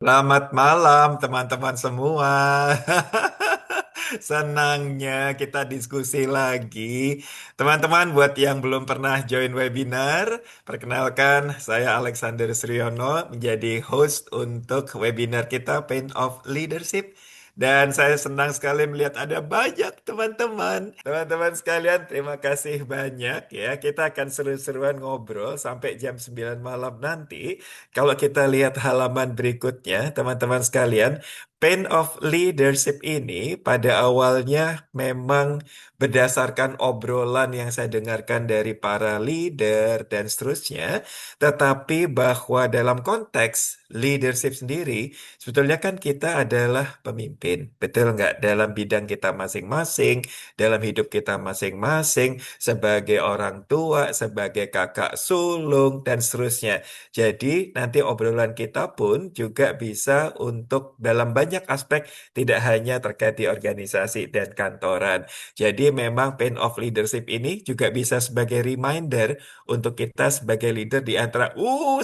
Selamat malam teman-teman semua. Senangnya kita diskusi lagi. Teman-teman, buat yang belum pernah join webinar, perkenalkan saya Alexander Suryono menjadi host untuk webinar kita Pain of Leadership. Dan saya senang sekali melihat ada banyak teman-teman. Teman-teman sekalian, terima kasih banyak ya. Kita akan seru-seruan ngobrol sampai jam 9 malam nanti. Kalau kita lihat halaman berikutnya, teman-teman sekalian, Pain of Leadership ini pada awalnya memang berdasarkan obrolan yang saya dengarkan dari para leader dan seterusnya, tetapi bahwa dalam konteks leadership sendiri, sebetulnya kan kita adalah pemimpin, betul nggak? Dalam bidang kita masing-masing, dalam hidup kita masing-masing, sebagai orang tua, sebagai kakak sulung, dan seterusnya. Jadi nanti obrolan kita pun juga bisa untuk dalam banyak aspek tidak hanya terkait di organisasi dan kantoran. Jadi memang pain of leadership ini juga bisa sebagai reminder untuk kita sebagai leader di antara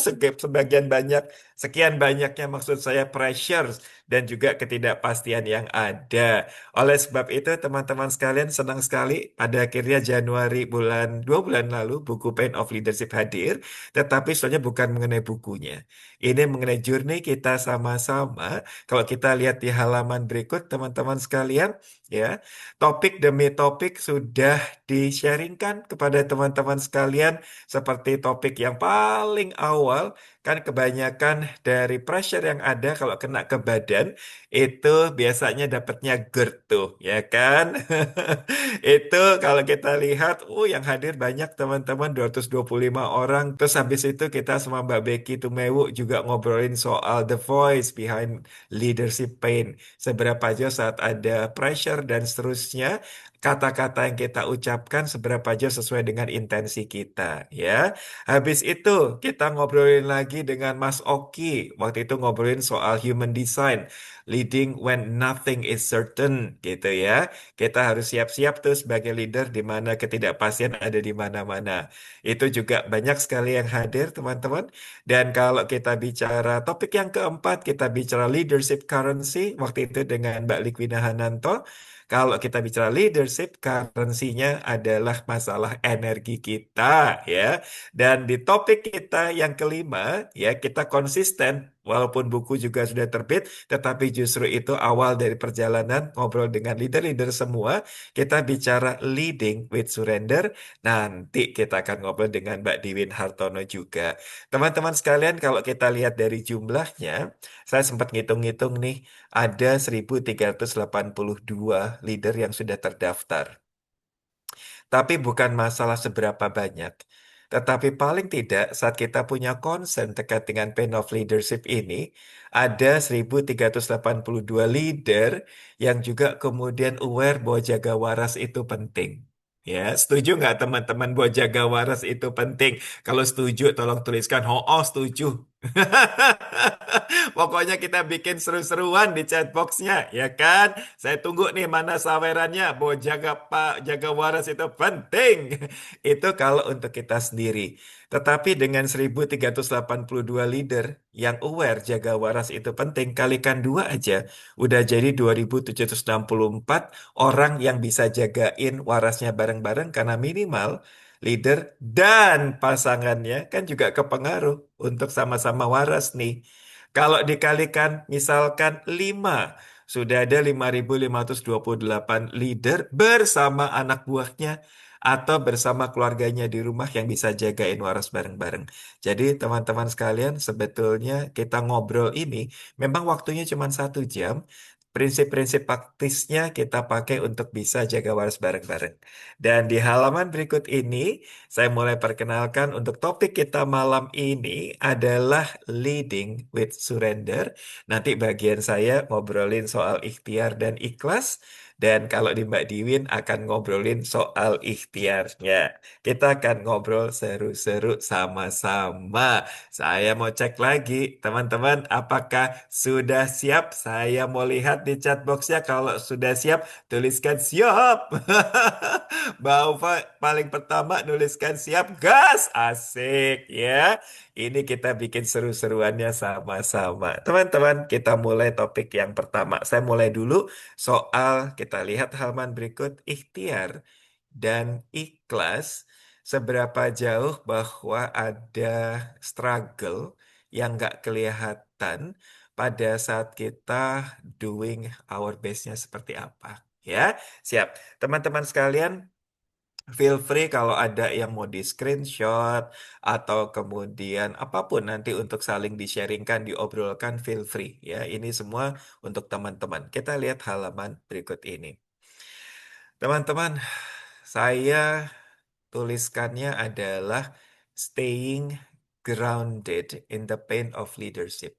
sebagian banyak sekian banyaknya maksud saya pressure dan juga ketidakpastian yang ada. Oleh sebab itu teman-teman sekalian senang sekali pada akhirnya Januari 2 bulan lalu buku Pain of Leadership hadir. Tetapi soalnya bukan mengenai bukunya. Ini mengenai journey kita sama-sama. Kalau kita lihat di halaman berikut, teman-teman sekalian, ya, topik demi topik sudah di-sharingkan kepada teman-teman sekalian seperti topik yang paling awal, kan kebanyakan dari pressure yang ada kalau kena ke badan, itu biasanya dapatnya GERD tuh, ya kan? Itu kalau kita lihat, yang hadir banyak teman-teman 225 orang. Terus habis itu kita sama Mbak Becky Tumewu juga ngobrolin soal the voice behind leadership pain. Seberapa aja saat ada pressure dan seterusnya, kata-kata yang kita ucapkan seberapa aja sesuai dengan intensi kita, ya. Habis itu kita ngobrolin lagi dengan Mas Oki. Waktu itu ngobrolin soal human design, leading when nothing is certain, gitu ya. Kita harus siap-siap tuh sebagai leader di mana ketidakpastian ada di mana-mana. Itu juga banyak sekali yang hadir, teman-teman. Dan kalau kita bicara topik yang keempat, kita bicara leadership currency, waktu itu dengan Mbak Likwina Hananto. Kalau kita bicara leadership, currency-nya adalah masalah energi kita, ya. Dan di topik kita yang kelima, ya, kita konsisten, walaupun buku juga sudah terbit, tetapi justru itu awal dari perjalanan ngobrol dengan leader-leader semua. Kita bicara leading with surrender. Nanti kita akan ngobrol dengan Mbak Diwin Hartono juga. Teman-teman sekalian, kalau kita lihat dari jumlahnya, saya sempat ngitung-ngitung nih, ada 1.382 leader yang sudah terdaftar. Tapi bukan masalah seberapa banyak. Tetapi paling tidak saat kita punya concern terkait dengan pain of leadership ini, ada 1.382 leader yang juga kemudian aware bahwa jaga waras itu penting. Ya, setuju nggak teman-teman bahwa jaga waras itu penting? Kalau setuju, tolong tuliskan, oh, setuju. Pokoknya kita bikin seru-seruan di chat boxnya, ya kan? Saya tunggu nih mana sawerannya bahwa jaga waras itu penting. Itu kalau untuk kita sendiri. Tetapi dengan 1.382 leader yang aware jaga waras itu penting, kalikan dua aja, udah jadi 2.764 orang yang bisa jagain warasnya bareng-bareng karena minimal leader dan pasangannya kan juga kepengaruh untuk sama-sama waras nih. Kalau dikalikan misalkan 5, sudah ada 5.528 leader bersama anak buahnya atau bersama keluarganya di rumah yang bisa jagain waras bareng-bareng. Jadi teman-teman sekalian, sebetulnya kita ngobrol ini memang waktunya cuma 1 jam. Prinsip-prinsip praktisnya kita pakai untuk bisa jaga waras bareng-bareng. Dan di halaman berikut ini, saya mulai perkenalkan untuk topik kita malam ini adalah leading with surrender. Nanti bagian saya ngobrolin soal ikhtiar dan ikhlas. Dan kalau di Mbak Diwin akan ngobrolin soal ikhtiarnya. Kita akan ngobrol seru-seru sama-sama. Saya mau cek lagi, teman-teman, apakah sudah siap? Saya mau lihat di chat boxnya. Kalau sudah siap, tuliskan siap. Paling pertama nuliskan siap, gas. Asik ya. Ini kita bikin seru-seruannya sama-sama. Teman-teman, kita mulai topik yang pertama. Saya mulai dulu soal kita lihat halaman berikut ikhtiar dan ikhlas seberapa jauh bahwa ada struggle yang nggak kelihatan pada saat kita doing our best-nya seperti apa. Ya, siap. Teman-teman sekalian, feel free kalau ada yang mau di screenshot atau kemudian apapun nanti untuk saling di-sharingkan, diobrolkan, feel free ya. Ini semua untuk teman-teman. Kita lihat halaman berikut ini. Teman-teman, saya tuliskannya adalah staying grounded in the pain of leadership.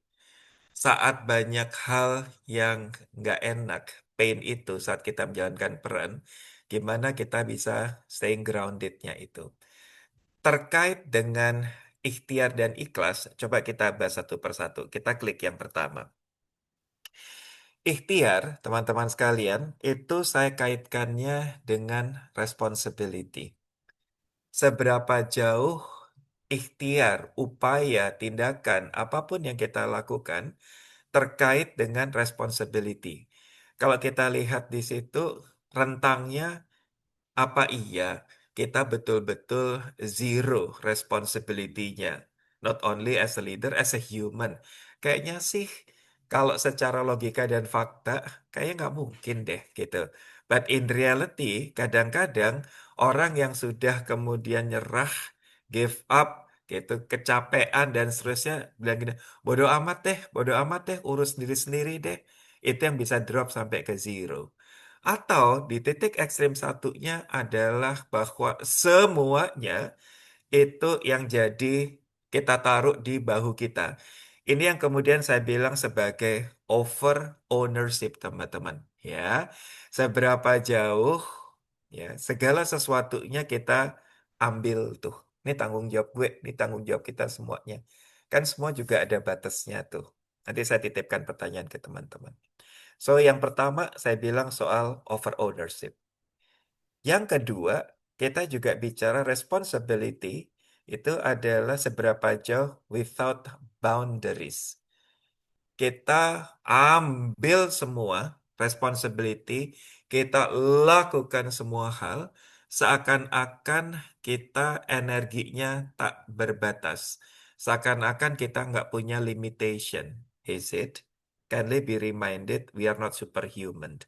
Saat banyak hal yang nggak enak, pain itu saat kita menjalankan peran, gimana kita bisa staying grounded-nya itu. Terkait dengan ikhtiar dan ikhlas, coba kita bahas satu persatu. Kita klik yang pertama. Ikhtiar, teman-teman sekalian, itu saya kaitkannya dengan responsibility. Seberapa jauh ikhtiar, upaya, tindakan, apapun yang kita lakukan terkait dengan responsibility. Kalau kita lihat di situ, rentangnya apa iya kita betul-betul zero responsibility-nya? Not only as a leader, as a human. Kayaknya sih kalau secara logika dan fakta, kayaknya nggak mungkin deh gitu. But in reality, kadang-kadang orang yang sudah kemudian nyerah, give up, gitu, kecapean dan seterusnya, bilang gini, bodo amat deh, urus diri sendiri deh. Itu yang bisa drop sampai ke zero. Atau di titik ekstrim satunya adalah bahwa semuanya itu yang jadi kita taruh di bahu kita. Ini yang kemudian saya bilang sebagai over ownership, teman-teman. Ya, seberapa jauh ya segala sesuatunya kita ambil tuh. Ini tanggung jawab gue, ini tanggung jawab kita semuanya. Kan semua juga ada batasnya tuh. Nanti saya titipkan pertanyaan ke teman-teman. So, yang pertama saya bilang soal over ownership. Yang kedua, kita juga bicara responsibility, itu adalah seberapa jauh without boundaries. Kita ambil semua responsibility, kita lakukan semua hal, seakan-akan kita energinya tak berbatas. Seakan-akan kita nggak punya limitation. Is it? Kindly be reminded, we are not superhuman.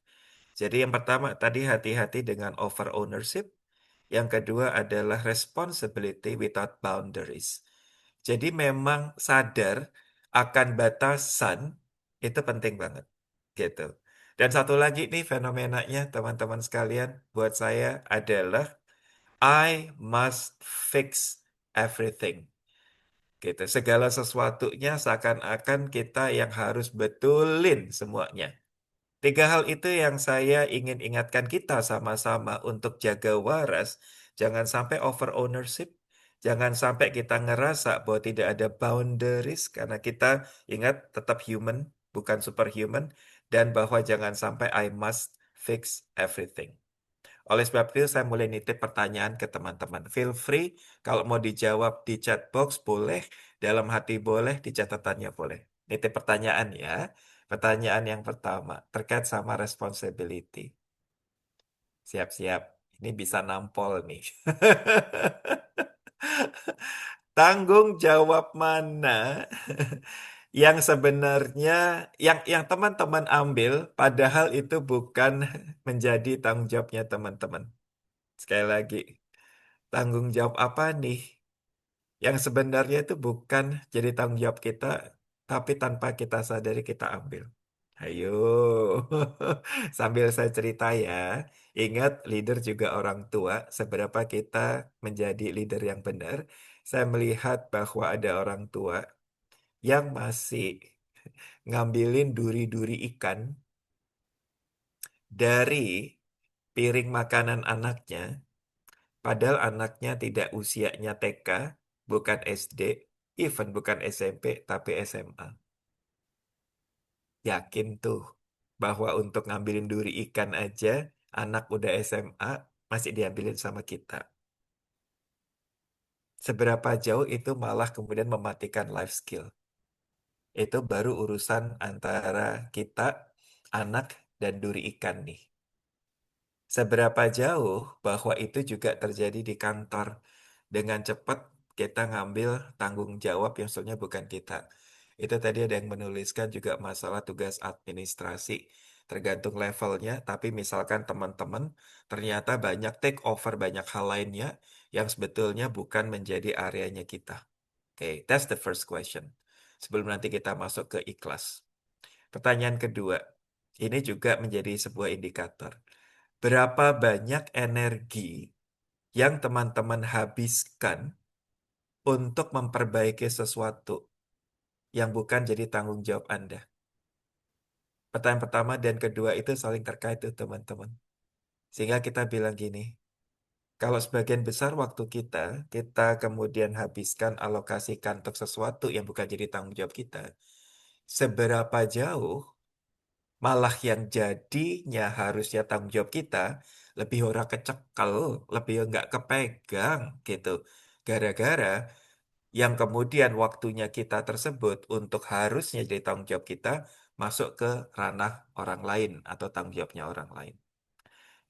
Jadi yang pertama tadi hati-hati dengan over ownership. Yang kedua adalah responsibility without boundaries. Jadi memang sadar akan batasan itu penting banget gitu. Dan satu lagi nih fenomenanya teman-teman sekalian buat saya adalah I must fix everything. Gitu. Segala sesuatunya seakan-akan kita yang harus betulin semuanya. Tiga hal itu yang saya ingin ingatkan kita sama-sama untuk jaga waras. Jangan sampai over ownership. Jangan sampai kita ngerasa bahwa tidak ada boundaries karena kita ingat tetap human, bukan superhuman. Dan bahwa jangan sampai I must fix everything. Oleh sebab itu saya mulai nitip pertanyaan ke teman-teman. Feel free kalau mau dijawab di chat box boleh, dalam hati boleh, di catatannya boleh. Nitip pertanyaan ya. Pertanyaan yang pertama terkait sama responsibility. Siap-siap. Ini bisa nampol nih. Tanggung jawab mana yang sebenarnya yang teman-teman ambil padahal itu bukan menjadi tanggung jawabnya teman-teman. Sekali lagi, tanggung jawab apa nih yang sebenarnya itu bukan jadi tanggung jawab kita, tapi tanpa kita sadari kita ambil. Ayo, sambil saya cerita ya. Ingat, leader juga orang tua. Seberapa kita menjadi leader yang benar, saya melihat bahwa ada orang tua yang masih ngambilin duri-duri ikan dari piring makanan anaknya, padahal anaknya tidak usianya TK, bukan SD, even bukan SMP, tapi SMA. Yakin tuh bahwa untuk ngambilin duri ikan aja, anak udah SMA, masih diambilin sama kita. Seberapa jauh itu malah kemudian mematikan life skill. Itu baru urusan antara kita, anak, dan duri ikan nih. Seberapa jauh bahwa itu juga terjadi di kantor. Dengan cepat kita ngambil tanggung jawab yang sebenarnya bukan kita. Itu tadi ada yang menuliskan juga masalah tugas administrasi. Tergantung levelnya, tapi misalkan teman-teman ternyata banyak take over banyak hal lainnya yang sebetulnya bukan menjadi areanya kita. Oke, that's the first question. Sebelum nanti kita masuk ke ikhlas. Pertanyaan kedua, ini juga menjadi sebuah indikator. Berapa banyak energi yang teman-teman habiskan untuk memperbaiki sesuatu yang bukan jadi tanggung jawab Anda? Pertanyaan pertama dan kedua itu saling terkait tuh teman-teman. Sehingga kita bilang gini, kalau sebagian besar waktu kita, kita kemudian habiskan alokasikan untuk sesuatu yang bukan jadi tanggung jawab kita, seberapa jauh malah yang jadinya harusnya tanggung jawab kita lebih ora kecekel, lebih nggak kepegang gitu. Gara-gara yang kemudian waktunya kita tersebut untuk harusnya jadi tanggung jawab kita masuk ke ranah orang lain atau tanggung jawabnya orang lain.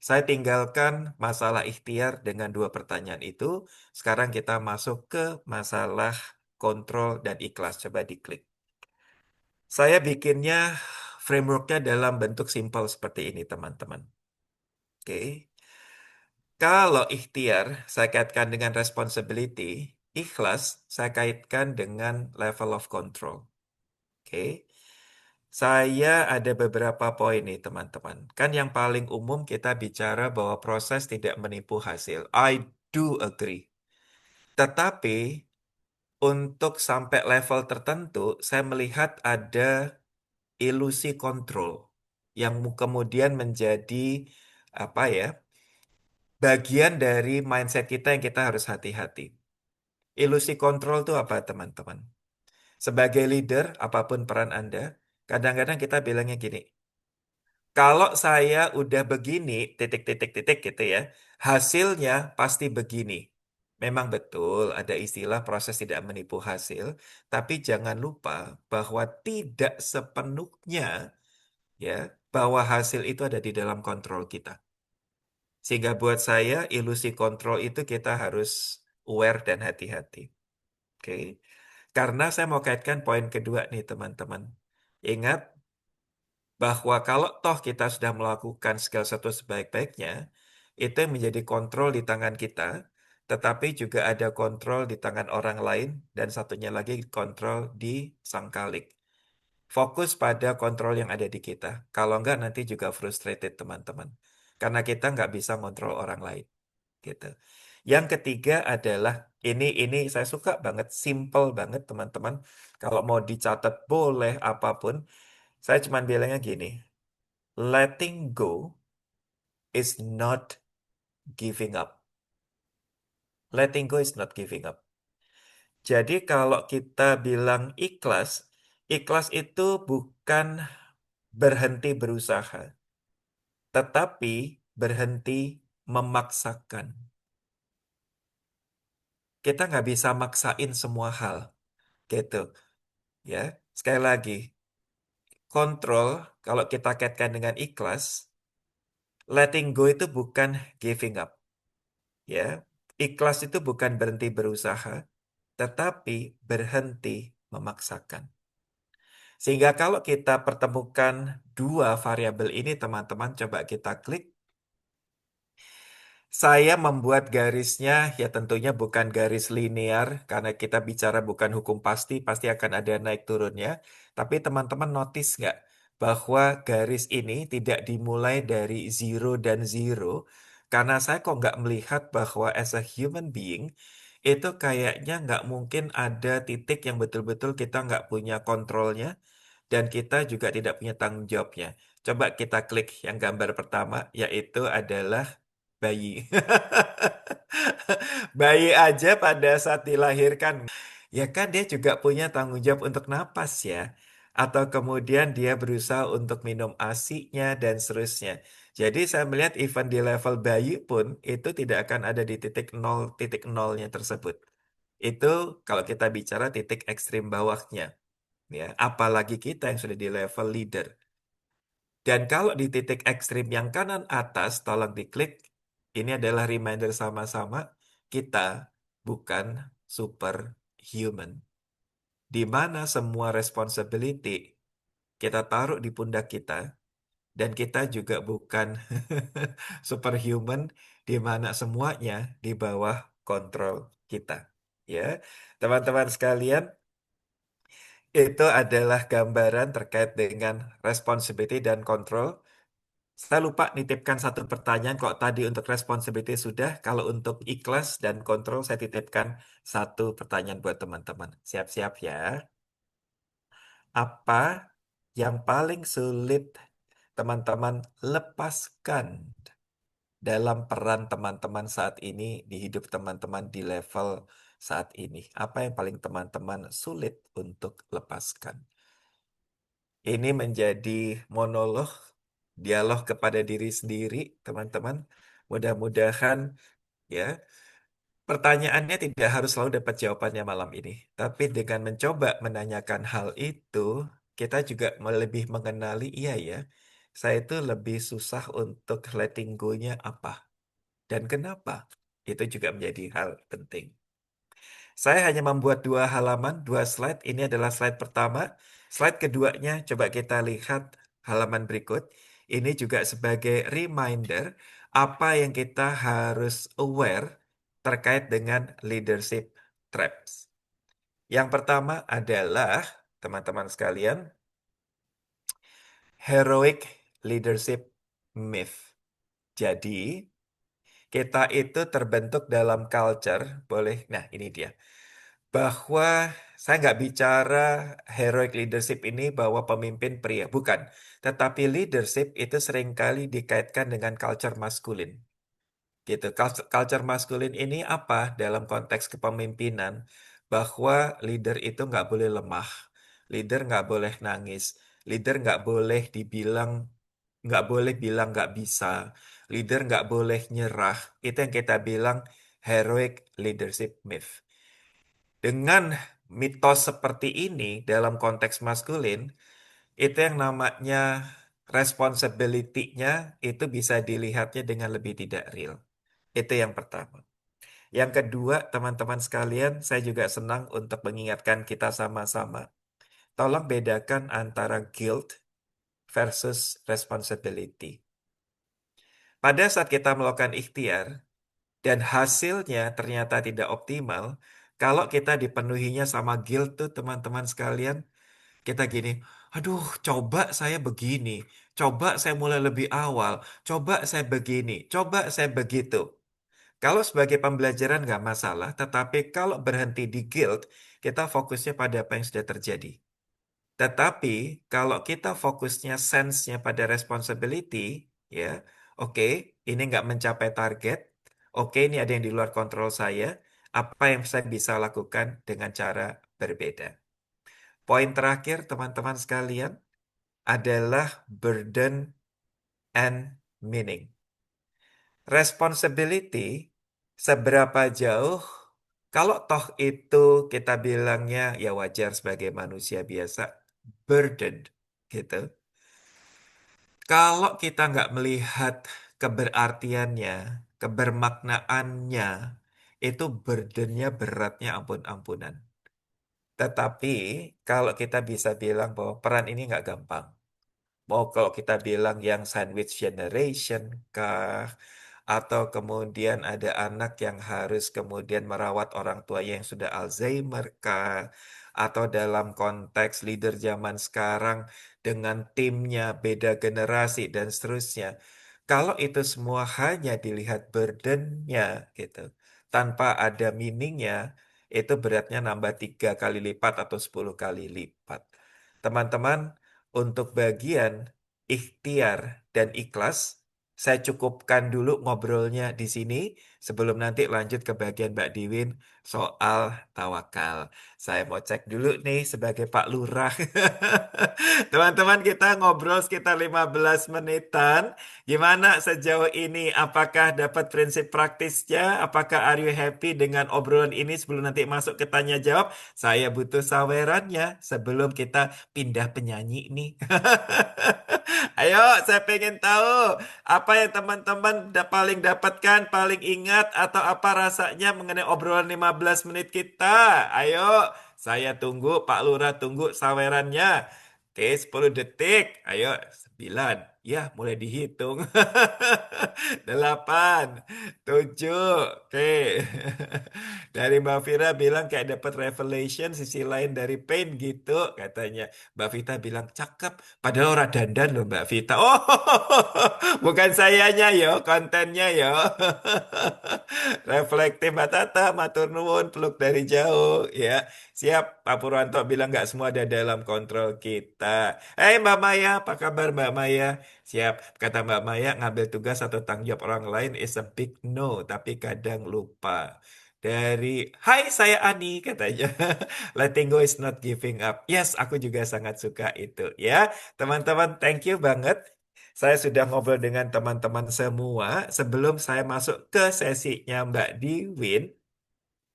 Saya tinggalkan masalah ikhtiar dengan dua pertanyaan itu. Sekarang kita masuk ke masalah kontrol dan ikhlas. Coba diklik. Saya bikinnya frameworknya dalam bentuk simpel seperti ini, teman-teman. Oke. Kalau ikhtiar saya kaitkan dengan responsibility, ikhlas saya kaitkan dengan level of control. Oke. Saya ada beberapa poin nih, teman-teman. Kan yang paling umum kita bicara bahwa proses tidak menipu hasil. I do agree. Tetapi untuk sampai level tertentu, saya melihat ada ilusi kontrol yang kemudian menjadi apa ya, bagian dari mindset kita yang kita harus hati-hati. Ilusi kontrol itu apa, teman-teman? Sebagai leader, apapun peran Anda, kadang-kadang kita bilangnya gini, kalau saya udah begini, titik-titik-titik gitu ya, hasilnya pasti begini. Memang betul ada istilah proses tidak menipu hasil, tapi jangan lupa bahwa tidak sepenuhnya ya bahwa hasil itu ada di dalam kontrol kita. Sehingga buat saya ilusi kontrol itu kita harus aware dan hati-hati. Oke. Karena saya mau kaitkan poin kedua nih teman-teman. Ingat bahwa kalau toh kita sudah melakukan segala sesuatu sebaik-baiknya, itu yang menjadi kontrol di tangan kita, tetapi juga ada kontrol di tangan orang lain dan satunya lagi kontrol di sang kalik. Fokus pada kontrol yang ada di kita. Kalau enggak nanti juga frustrated teman-teman. Karena kita nggak bisa kontrol orang lain. Gitu. Yang ketiga adalah ini saya suka banget, simple banget teman-teman. Kalau mau dicatat boleh apapun. Saya cuma bilangnya gini, letting go is not giving up. Letting go is not giving up. Jadi kalau kita bilang ikhlas, ikhlas itu bukan berhenti berusaha, tetapi berhenti memaksakan. Kita nggak bisa maksain semua hal, gitu. Ya, sekali lagi, kontrol kalau kita kaitkan dengan ikhlas, letting go itu bukan giving up. Ya, ikhlas itu bukan berhenti berusaha, tetapi berhenti memaksakan. Sehingga kalau kita pertemukan dua variabel ini, teman-teman, coba kita klik. Saya membuat garisnya ya tentunya bukan garis linear karena kita bicara bukan hukum pasti, pasti akan ada naik turunnya. Tapi teman-teman notice nggak bahwa garis ini tidak dimulai dari zero dan zero karena saya kok nggak melihat bahwa as a human being itu kayaknya nggak mungkin ada titik yang betul-betul kita nggak punya kontrolnya dan kita juga tidak punya tanggung jawabnya. Coba kita klik yang gambar pertama, yaitu adalah bayi. Bayi aja pada saat dilahirkan, ya kan dia juga punya tanggung jawab untuk napas ya. Atau kemudian dia berusaha untuk minum ASI-nya dan seterusnya. Jadi saya melihat even di level bayi pun itu tidak akan ada di titik nolnya tersebut. Itu kalau kita bicara titik ekstrim bawahnya, ya. Apalagi kita yang sudah di level leader. Dan kalau di titik ekstrim yang kanan atas, tolong diklik. Ini adalah reminder sama-sama, kita bukan superhuman. Di mana semua responsibility kita taruh di pundak kita, dan kita juga bukan superhuman, di mana semuanya di bawah kontrol kita. Ya, teman-teman sekalian, itu adalah gambaran terkait dengan responsibility dan control. Saya lupa nitipkan satu pertanyaan kok tadi untuk responsibility sudah. Kalau untuk ikhlas dan kontrol saya titipkan satu pertanyaan buat teman-teman. Siap-siap ya. Apa yang paling sulit teman-teman lepaskan dalam peran teman-teman saat ini di hidup teman-teman di level saat ini? Apa yang paling teman-teman sulit untuk lepaskan? Ini menjadi monolog, dialog kepada diri sendiri, teman-teman. Mudah-mudahan ya, pertanyaannya tidak harus selalu dapat jawabannya malam ini. Tapi dengan mencoba menanyakan hal itu, kita juga lebih mengenali, iya ya, saya itu lebih susah untuk letting go-nya apa dan kenapa. Itu juga menjadi hal penting. Saya hanya membuat dua halaman, dua slide. Ini adalah slide pertama. Slide keduanya, coba kita lihat halaman berikut. Ini juga sebagai reminder apa yang kita harus aware terkait dengan leadership traps. Yang pertama adalah, teman-teman sekalian, heroic leadership myth. Jadi, kita itu terbentuk dalam culture, boleh, nah ini dia. Bahwa saya nggak bicara heroic leadership ini bahwa pemimpin pria, bukan. Tetapi leadership itu seringkali dikaitkan dengan culture maskulin. Gitu. Culture maskulin ini apa dalam konteks kepemimpinan? Bahwa leader itu nggak boleh lemah, leader nggak boleh nangis, leader nggak boleh bilang nggak bisa, leader nggak boleh nyerah. Itu yang kita bilang heroic leadership myth. Dengan mitos seperti ini dalam konteks maskulin, itu yang namanya responsibility-nya itu bisa dilihatnya dengan lebih tidak real. Itu yang pertama. Yang kedua, teman-teman sekalian, saya juga senang untuk mengingatkan kita sama-sama. Tolong bedakan antara guilt versus responsibility. Pada saat kita melakukan ikhtiar dan hasilnya ternyata tidak optimal, kalau kita dipenuhinya sama guilt tuh teman-teman sekalian, kita gini, aduh, coba saya begini, coba saya mulai lebih awal, coba saya begini, coba saya begitu. Kalau sebagai pembelajaran nggak masalah, tetapi kalau berhenti di guilt, kita fokusnya pada apa yang sudah terjadi. Tetapi kalau kita fokusnya sense-nya pada responsibility, ya, oke, ini nggak mencapai target, oke, ini ada yang di luar kontrol saya, apa yang saya bisa lakukan dengan cara berbeda. Poin terakhir, teman-teman sekalian, adalah burden and meaning. Responsibility, seberapa jauh, kalau toh itu kita bilangnya ya wajar sebagai manusia biasa, burden, gitu. Kalau kita nggak melihat keberartiannya, kebermaknaannya, itu burdennya beratnya ampun-ampunan. Tetapi kalau kita bisa bilang bahwa peran ini nggak gampang. Mau kalau kita bilang yang sandwich generation kah? Atau kemudian ada anak yang harus kemudian merawat orang tuanya yang sudah Alzheimer kah? Atau dalam konteks leader zaman sekarang dengan timnya beda generasi dan seterusnya. Kalau itu semua hanya dilihat burdennya gitu, tanpa ada meaningnya, itu beratnya nambah 3 kali lipat atau 10 kali lipat. Teman-teman, untuk bagian ikhtiar dan ikhlas, saya cukupkan dulu ngobrolnya di sini sebelum nanti lanjut ke bagian Mbak Diwin soal tawakal. Saya mau cek dulu nih sebagai Pak Lurah. Teman-teman kita ngobrol sekitar 15 menitan. Gimana sejauh ini? Apakah dapat prinsip praktisnya? Apakah are you happy dengan obrolan ini sebelum nanti masuk ke tanya jawab? Saya butuh sawerannya sebelum kita pindah penyanyi nih. Ayo, saya pengen tahu apa yang teman-teman paling dapatkan, paling ingat, atau apa rasanya mengenai obrolan 15 menit kita. Ayo, saya tunggu, Pak Lurah tunggu sawerannya. Oke, 10 detik. Ayo, 9. Ya, mulai dihitung. 8, 7. Oke. Dari Mbak Fira bilang kayak dapat revelation sisi lain dari pain gitu katanya. Mbak Vita bilang cakep. Padahal orang dandan loh Mbak Vita. Oh, bukan sayanya yo, kontennya yo. Reflektif Mbak Tata, matur nuwun, peluk dari jauh. Ya, siap. Pak Purwanto bilang nggak semua ada dalam kontrol kita. Mbak Maya, apa kabar Mbak Maya? Siap. Kata Mbak Maya, ngambil tugas atau tanggung jawab orang lain is a big no, tapi kadang lupa. Dari Hai saya Ani katanya. Letting go is not giving up. Yes, aku juga sangat suka itu ya. Teman-teman, thank you banget. Saya sudah ngobrol dengan teman-teman semua. Sebelum saya masuk ke sesinya Mbak Diwin,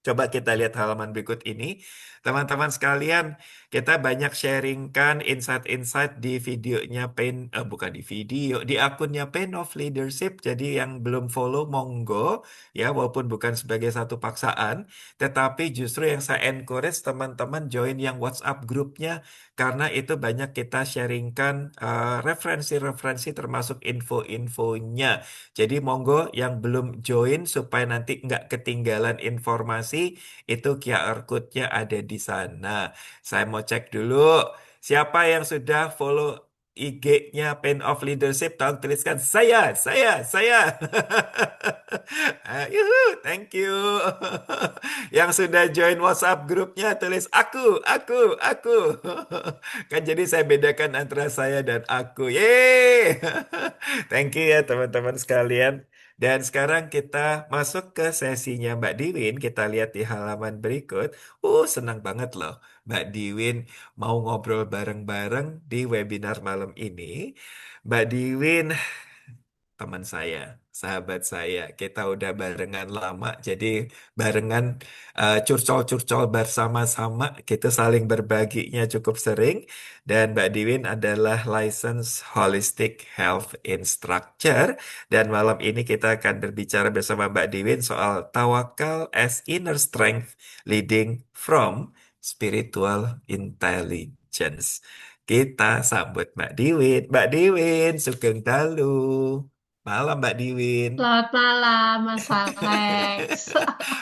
coba kita lihat halaman berikut ini. Teman-teman sekalian, kita banyak sharingkan insight-insight di videonya bukan di video, di akunnya Pain of Leadership. Jadi yang belum follow, monggo. Ya, walaupun bukan sebagai satu paksaan. Tetapi justru yang saya encourage teman-teman join yang WhatsApp grupnya. Karena itu banyak kita sharingkan referensi-referensi termasuk info-infonya. Jadi monggo yang belum join supaya nanti nggak ketinggalan informasi, itu QR code-nya ada di sana. Saya mau cek dulu siapa yang sudah follow IG-nya Pain of Leadership. Tolong tuliskan saya. Yuhu, thank you. Yang sudah join WhatsApp grupnya tulis aku. Kan jadi saya bedakan antara saya dan aku. Yeay. Thank you ya teman-teman sekalian. Dan sekarang kita masuk ke sesinya Mbak Diwin. Kita lihat di halaman berikut. Senang banget loh. Mbak Diwin mau ngobrol bareng-bareng di webinar malam ini. Mbak Diwin, teman saya, sahabat saya, kita udah barengan lama, jadi barengan curcol-curcol bersama-sama, kita saling berbaginya cukup sering, dan Mbak Diwin adalah licensed holistic health instructor, dan malam ini kita akan berbicara bersama Mbak Diwin soal tawakal as inner strength leading from spiritual intelligence. Kita sambut Mbak Diwin. Mbak Diwin, sugeng dalu. Malam Mbak Diwin. Selamat malam, Mas Alex.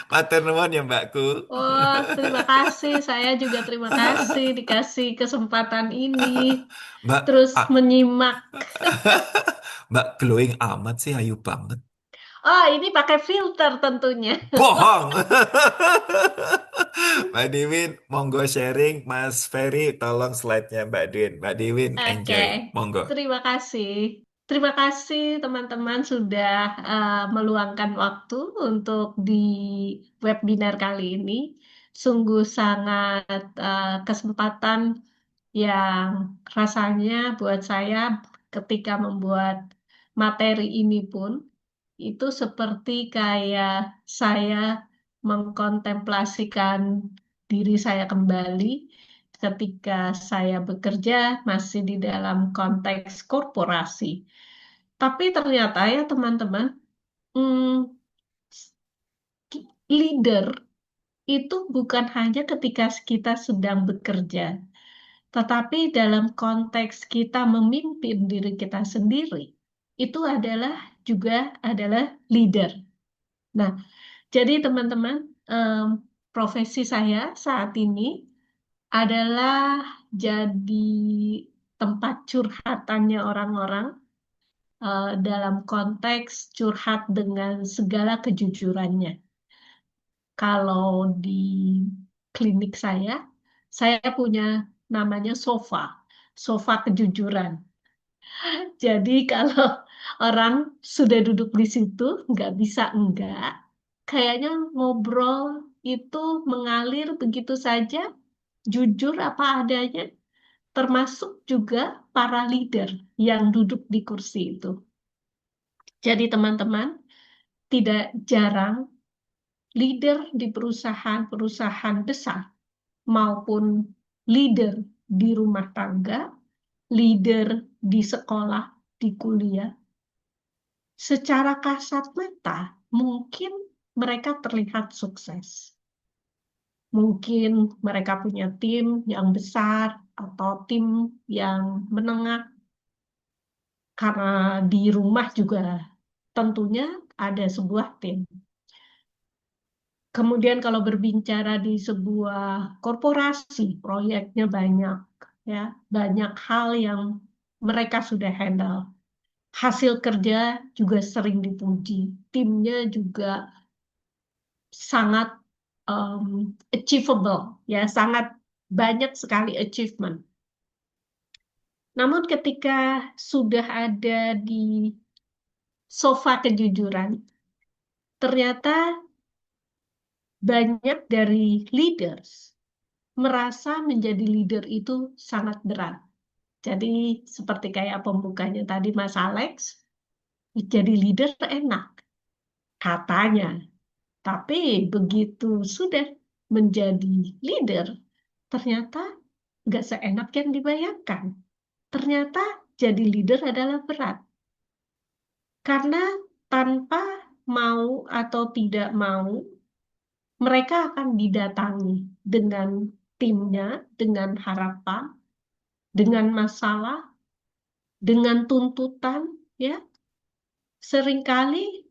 Matur nuwun ya Mbakku. Wah, terima kasih. Saya juga terima kasih dikasih kesempatan ini. Mbak, Terus ah, menyimak. Mbak glowing amat sih, ayu banget. Oh, ini pakai filter tentunya. Bohong. Mbak Diwin, monggo sharing. Mas Ferry, tolong slide-nya Mbak Diwin. Mbak Diwin, Oke, enjoy. Monggo. terima kasih. Terima kasih teman-teman sudah meluangkan waktu untuk di webinar kali ini. Sungguh sangat kesempatan yang rasanya buat saya ketika membuat materi ini pun itu seperti kayak saya mengkontemplasikan diri saya kembali ketika saya bekerja masih di dalam konteks korporasi. Tapi ternyata ya teman-teman, hmm, leader itu bukan hanya ketika kita sedang bekerja, tetapi dalam konteks kita memimpin diri kita sendiri, itu adalah juga adalah leader. Nah, jadi teman-teman, em, profesi saya saat ini adalah jadi tempat curhatannya orang-orang dalam konteks curhat dengan segala kejujurannya. Kalau di klinik saya punya namanya sofa. sofa kejujuran. Jadi kalau orang sudah duduk di situ, nggak bisa enggak. Kayaknya ngobrol itu mengalir begitu saja, jujur apa adanya, termasuk juga para leader yang duduk di kursi itu. Jadi teman-teman, tidak jarang leader di perusahaan-perusahaan besar maupun leader di rumah tangga, leader di sekolah, di kuliah, secara kasat mata mungkin mereka terlihat sukses. Mungkin mereka punya tim yang besar atau tim yang menengah, karena di rumah juga tentunya ada sebuah tim. Kemudian kalau berbicara di sebuah korporasi, proyeknya banyak, ya, banyak hal yang mereka sudah handle. Hasil kerja juga sering dipuji, timnya juga sangat achievable, ya, sangat banyak sekali achievement. Namun ketika sudah ada di sofa kejujuran, ternyata banyak dari leaders merasa menjadi leader itu sangat berat. Jadi seperti kayak pembukanya tadi Mas Alex, jadi leader enak katanya. Tapi begitu sudah menjadi leader, ternyata nggak seenak yang dibayangkan. Ternyata jadi leader adalah berat. Karena tanpa mau atau tidak mau, mereka akan didatangi dengan timnya, dengan harapan, dengan masalah, dengan tuntutan, ya. Seringkali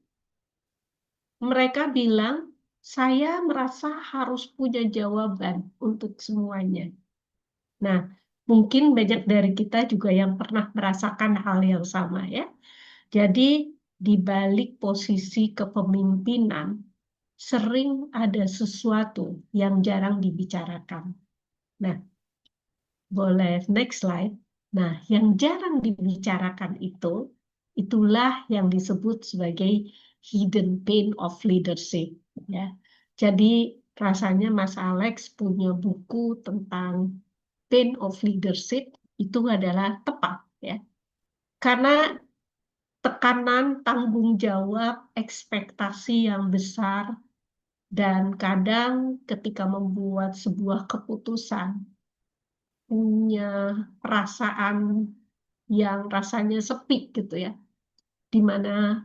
mereka bilang, saya merasa harus punya jawaban untuk semuanya. Nah, mungkin banyak dari kita juga yang pernah merasakan hal yang sama, ya. Jadi, di balik posisi kepemimpinan, sering ada sesuatu yang jarang dibicarakan. Nah, boleh next slide. Nah, yang jarang dibicarakan itu, itulah yang disebut sebagai hidden pain of leadership. Ya, jadi rasanya Mas Alex punya buku tentang pain of leadership itu adalah tepat, ya. Karena tekanan, tanggung jawab, ekspektasi yang besar, dan kadang ketika membuat sebuah keputusan punya perasaan yang rasanya sepi gitu ya, di mana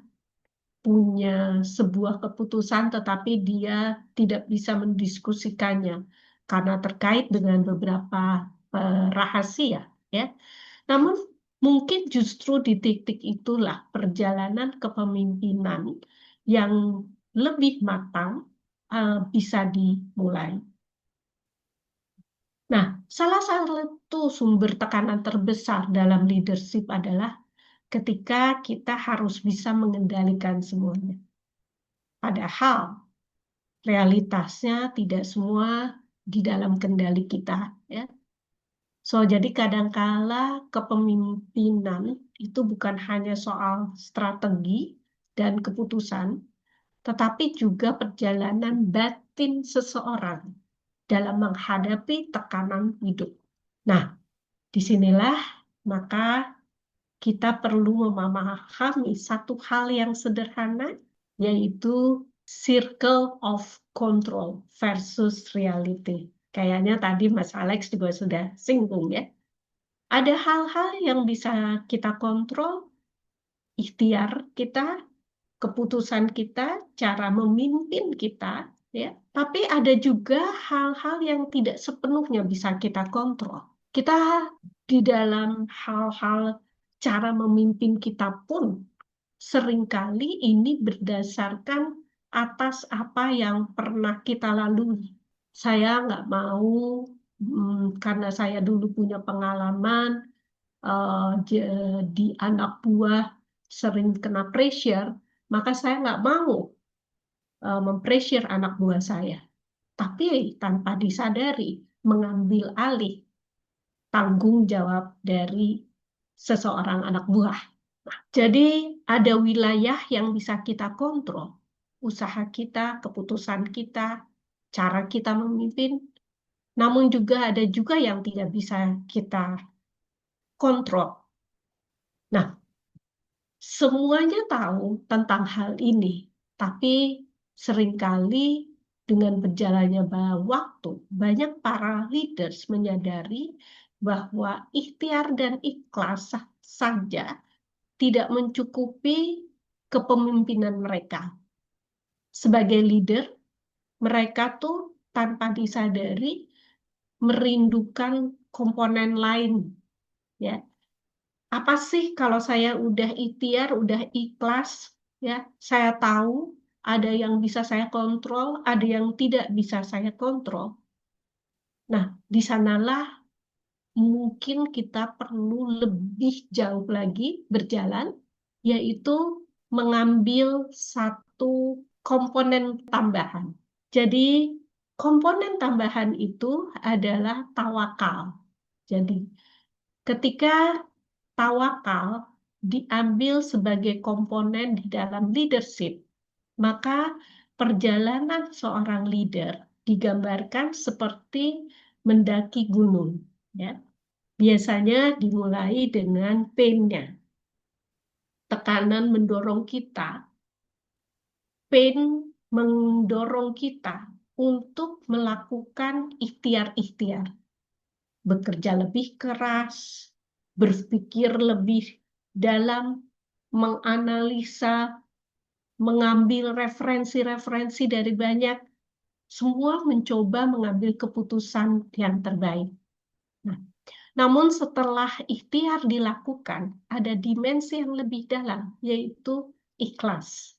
punya sebuah keputusan tetapi dia tidak bisa mendiskusikannya karena terkait dengan beberapa rahasia, ya. Namun mungkin justru di titik itulah perjalanan kepemimpinan yang lebih matang bisa dimulai. Nah, salah satu sumber tekanan terbesar dalam leadership adalah ketika kita harus bisa mengendalikan semuanya. Padahal realitasnya tidak semua di dalam kendali kita, ya. So, jadi kadangkala kepemimpinan itu bukan hanya soal strategi dan keputusan, tetapi juga perjalanan batin seseorang dalam menghadapi tekanan hidup. Nah, disinilah maka kita perlu memahami satu hal yang sederhana, yaitu circle of control versus reality. Kayaknya tadi Mas Alex juga sudah singgung, ya. Ada hal-hal yang bisa kita kontrol, ikhtiar kita, keputusan kita, cara memimpin kita, ya. Tapi ada juga hal-hal yang tidak sepenuhnya bisa kita kontrol. Kita di dalam hal-hal cara memimpin kita pun seringkali ini berdasarkan atas apa yang pernah kita lalui. Saya nggak mau, karena saya dulu punya pengalaman di anak buah sering kena pressure, maka saya nggak mau mempressure anak buah saya. Tapi tanpa disadari, mengambil alih tanggung jawab dari seseorang anak buah. Jadi ada wilayah yang bisa kita kontrol, usaha kita, keputusan kita, cara kita memimpin, namun juga ada yang tidak bisa kita kontrol. Nah, semuanya tahu tentang hal ini, tapi seringkali dengan berjalannya waktu, banyak para leaders menyadari bahwa ikhtiar dan ikhlas saja tidak mencukupi kepemimpinan mereka. Sebagai leader, mereka tuh tanpa disadari merindukan komponen lain, ya. Apa sih kalau saya udah ikhtiar, udah ikhlas, ya, saya tahu ada yang bisa saya kontrol, ada yang tidak bisa saya kontrol. Nah, di sanalah mungkin kita perlu lebih jauh lagi berjalan, yaitu mengambil satu komponen tambahan. Jadi, komponen tambahan itu adalah tawakal. Jadi, ketika tawakal diambil sebagai komponen di dalam leadership, maka perjalanan seorang leader digambarkan seperti mendaki gunung. Ya. Biasanya dimulai dengan pain-nya. Tekanan mendorong kita, pain mendorong kita untuk melakukan ikhtiar-ikhtiar. Bekerja lebih keras, berpikir lebih dalam, menganalisa, mengambil referensi-referensi dari banyak, semua mencoba mengambil keputusan yang terbaik. Nah, namun setelah ikhtiar dilakukan, ada dimensi yang lebih dalam, yaitu ikhlas.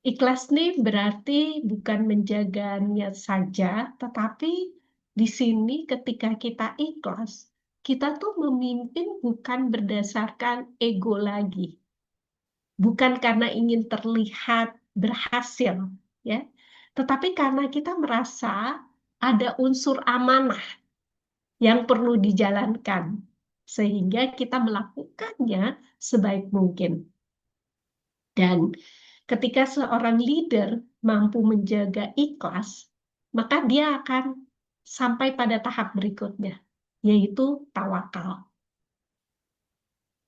Ikhlas nih berarti bukan menjaga niat saja, tetapi di sini ketika kita ikhlas, kita tuh memimpin bukan berdasarkan ego lagi. Bukan karena ingin terlihat berhasil, ya. Tetapi karena kita merasa ada unsur amanah yang perlu dijalankan, sehingga kita melakukannya sebaik mungkin. Dan ketika seorang leader mampu menjaga ikhlas, maka dia akan sampai pada tahap berikutnya, yaitu tawakal.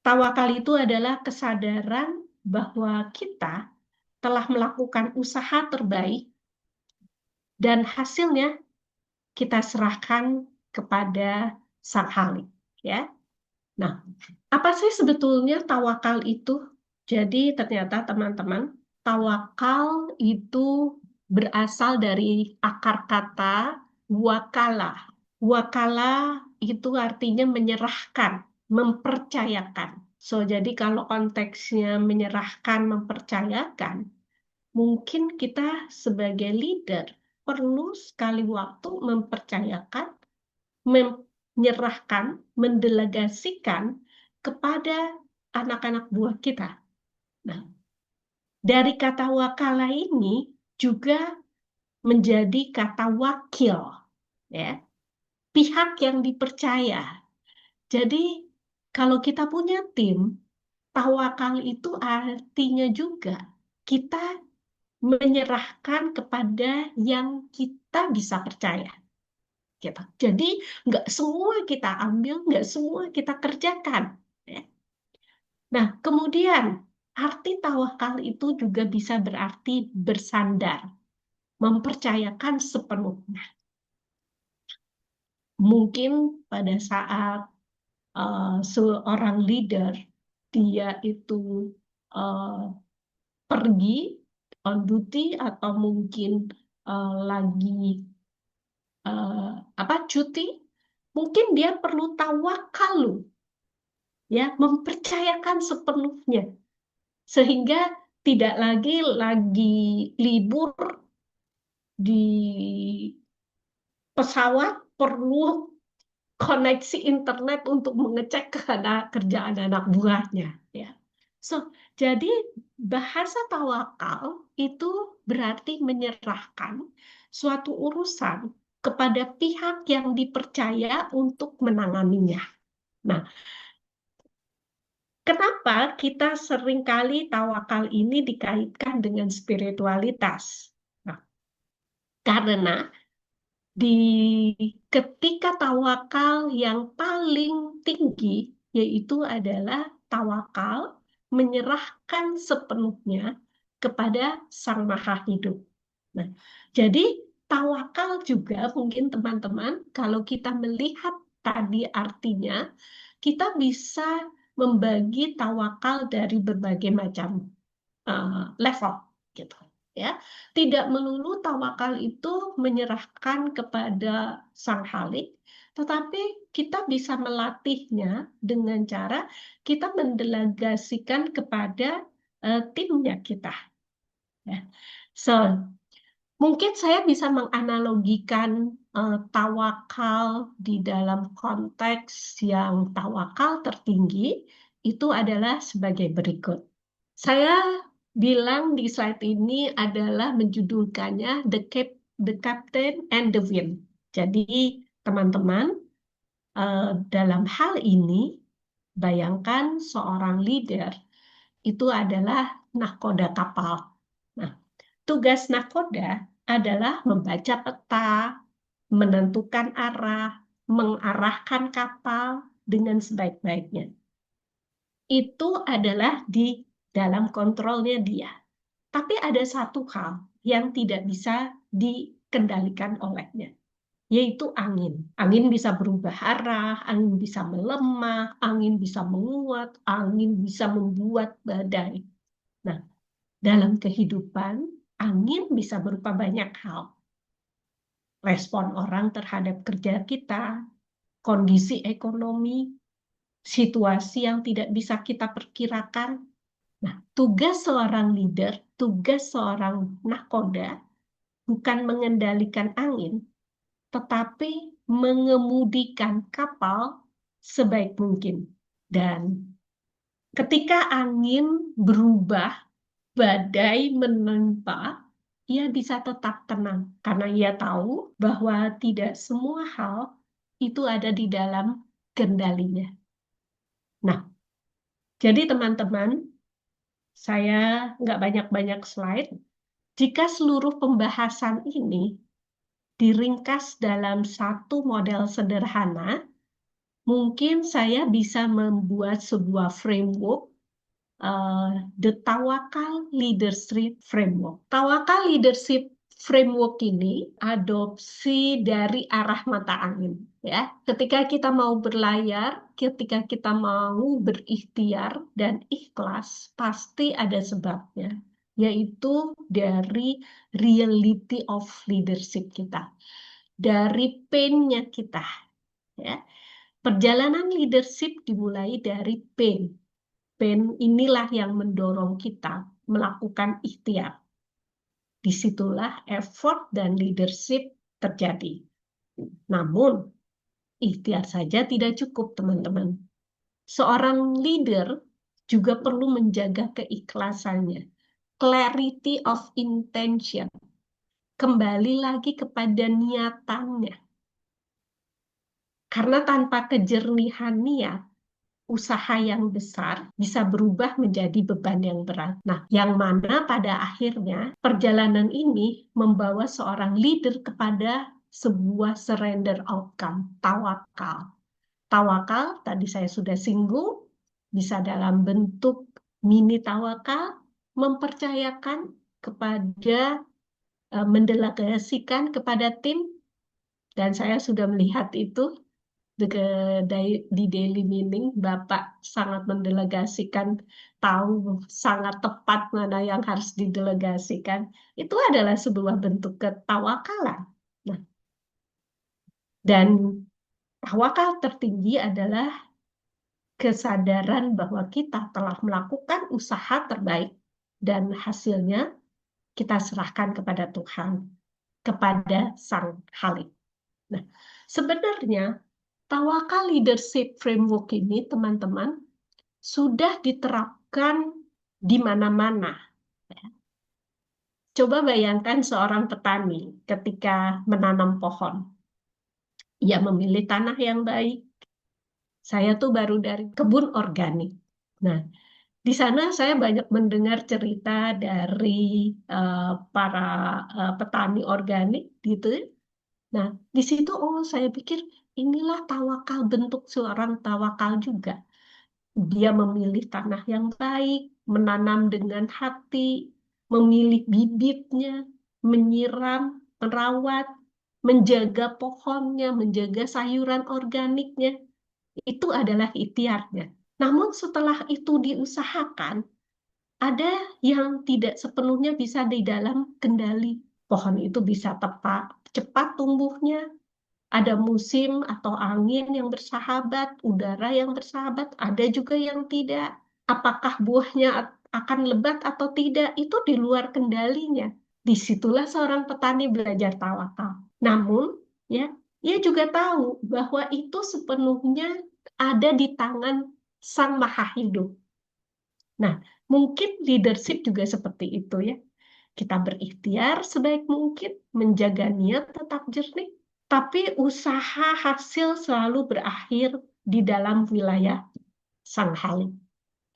Tawakal itu adalah kesadaran bahwa kita telah melakukan usaha terbaik dan hasilnya kita serahkan kepada Sang Khalik, ya. Nah, apa sih sebetulnya tawakal itu? Jadi ternyata teman-teman, tawakal itu berasal dari akar kata wakala. Wakala itu artinya menyerahkan, mempercayakan. So, jadi kalau konteksnya menyerahkan, mempercayakan, mungkin kita sebagai leader perlu sekali waktu mempercayakan, menyerahkan, mendelegasikan kepada anak-anak buah kita. Nah, dari kata wakala ini juga menjadi kata wakil, ya, pihak yang dipercaya. Jadi, kalau kita punya tim, tawakal itu artinya juga kita menyerahkan kepada yang kita bisa percaya. Gitu. Jadi nggak semua kita ambil, nggak semua kita kerjakan. Ya. Nah, kemudian arti tawakal itu juga bisa berarti bersandar, mempercayakan sepenuhnya. Mungkin pada saat seorang leader dia itu uh, pergi on duty atau mungkin lagi cuti, mungkin dia perlu tawakal, ya, mempercayakan sepenuhnya sehingga tidak lagi libur di pesawat perlu koneksi internet untuk mengecek kerjaan anak buahnya, ya. So, jadi bahasa tawakal itu berarti menyerahkan suatu urusan kepada pihak yang dipercaya untuk menanganinya. Nah, kenapa kita seringkali tawakal ini dikaitkan dengan spiritualitas? Nah, karena di ketika tawakal yang paling tinggi, yaitu adalah tawakal menyerahkan sepenuhnya kepada Sang Maha Hidup. Nah, jadi tawakal juga mungkin teman-teman, kalau kita melihat tadi artinya, kita bisa membagi tawakal dari berbagai macam level gitu ya. Tidak melulu tawakal itu menyerahkan kepada Sang Halik, tetapi kita bisa melatihnya dengan cara kita mendelegasikan kepada timnya kita ya. So, mungkin saya bisa menganalogikan tawakal di dalam konteks yang tawakal tertinggi itu adalah sebagai berikut. Saya bilang di slide ini adalah menjudulkannya The Captain and the Wind. Jadi teman-teman, dalam hal ini bayangkan seorang leader itu adalah nahkoda kapal. Nah, tugas nahkoda adalah membaca peta, menentukan arah, mengarahkan kapal dengan sebaik-baiknya. Itu adalah di dalam kontrolnya dia. Tapi ada satu hal yang tidak bisa dikendalikan olehnya, yaitu angin. Angin bisa berubah arah, angin bisa melemah, angin bisa menguat, angin bisa membuat badai. Nah, dalam kehidupan, angin bisa berupa banyak hal. Respon orang terhadap kerja kita, kondisi ekonomi, situasi yang tidak bisa kita perkirakan. Nah, tugas seorang leader, tugas seorang nahkoda bukan mengendalikan angin, tetapi mengemudikan kapal sebaik mungkin. Dan ketika angin berubah, badai menimpa, ia bisa tetap tenang karena ia tahu bahwa tidak semua hal itu ada di dalam kendalinya. Nah, jadi teman-teman, saya nggak banyak-banyak slide. Jika seluruh pembahasan ini diringkas dalam satu model sederhana, mungkin saya bisa membuat sebuah framework, the Tawakal Leadership Framework. Tawakal Leadership Framework ini adopsi dari arah mata angin. Ya, ketika kita mau berlayar, ketika kita mau berikhtiar dan ikhlas, pasti ada sebabnya, yaitu dari reality of leadership kita, dari pain-nya kita. Ya, perjalanan leadership dimulai dari pain. Pain inilah yang mendorong kita melakukan ikhtiar. Disitulah effort dan leadership terjadi. Namun, ikhtiar saja tidak cukup, teman-teman. Seorang leader juga perlu menjaga keikhlasannya. Clarity of intention. Kembali lagi kepada niatannya. Karena tanpa kejernihan niat, usaha yang besar bisa berubah menjadi beban yang berat. Nah, yang mana pada akhirnya perjalanan ini membawa seorang leader kepada sebuah surrender outcome, tawakal. Tawakal, tadi saya sudah singgung, bisa dalam bentuk mini tawakal, mempercayakan kepada, mendelegasikan kepada tim, dan saya sudah melihat itu di Daily Meaning, Bapak sangat mendelegasikan, tahu sangat tepat mana yang harus didelegasikan. Itu adalah sebuah bentuk ketawakalan. Nah, dan tawakal tertinggi adalah kesadaran bahwa kita telah melakukan usaha terbaik dan hasilnya kita serahkan kepada Tuhan, kepada Sang Halik. Nah, sebenarnya Tawakal Leadership Framework ini, teman-teman, sudah diterapkan di mana-mana. Coba bayangkan seorang petani ketika menanam pohon. Ia memilih tanah yang baik. Saya tuh baru dari kebun organik. Nah, di sana saya banyak mendengar cerita dari eh, para petani organik gitu. Nah, di situ saya pikir inilah tawakal, bentuk seorang tawakal juga. Dia memilih tanah yang baik, menanam dengan hati, memilih bibitnya, menyiram, merawat, menjaga pohonnya, menjaga sayuran organiknya. Itu adalah ikhtiarnya. Namun setelah itu diusahakan, ada yang tidak sepenuhnya bisa di dalam kendali. Pohon itu bisa tepat, cepat tumbuhnya, ada musim atau angin yang bersahabat, udara yang bersahabat, ada juga yang tidak. Apakah buahnya akan lebat atau tidak, itu di luar kendalinya. Disitulah seorang petani belajar tawakal. Namun, ya, ia juga tahu bahwa itu sepenuhnya ada di tangan Sang Maha Hidup. Nah, mungkin leadership juga seperti itu ya. Kita berikhtiar sebaik mungkin, menjaga niat tetap jernih, tapi usaha hasil selalu berakhir di dalam wilayah Sang Halim.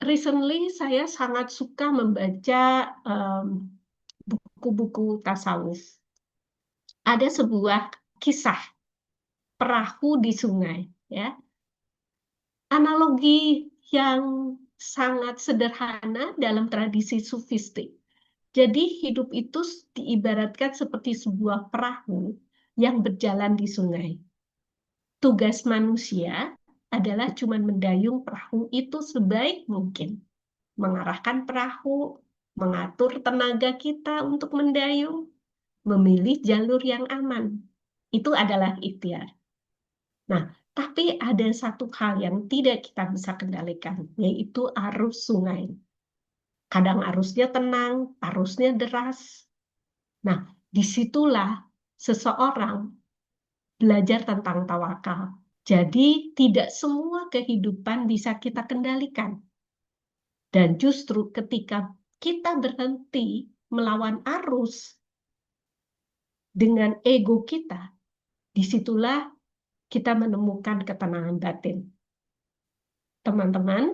Recently saya sangat suka membaca buku-buku tasawuf. Ada sebuah kisah perahu di sungai, ya. Analogi yang sangat sederhana dalam tradisi sufistik. Jadi hidup itu diibaratkan seperti sebuah perahu yang berjalan di sungai. Tugas manusia adalah cuma mendayung perahu itu sebaik mungkin. Mengarahkan perahu, mengatur tenaga kita untuk mendayung, memilih jalur yang aman. Itu adalah ikhtiar. Nah, tapi ada satu hal yang tidak kita bisa kendalikan, yaitu arus sungai. Kadang arusnya tenang, arusnya deras. Nah, disitulah seseorang belajar tentang tawakal. Jadi, tidak semua kehidupan bisa kita kendalikan. Dan justru ketika kita berhenti melawan arus dengan ego kita, disitulah kita menemukan ketenangan batin. Teman-teman,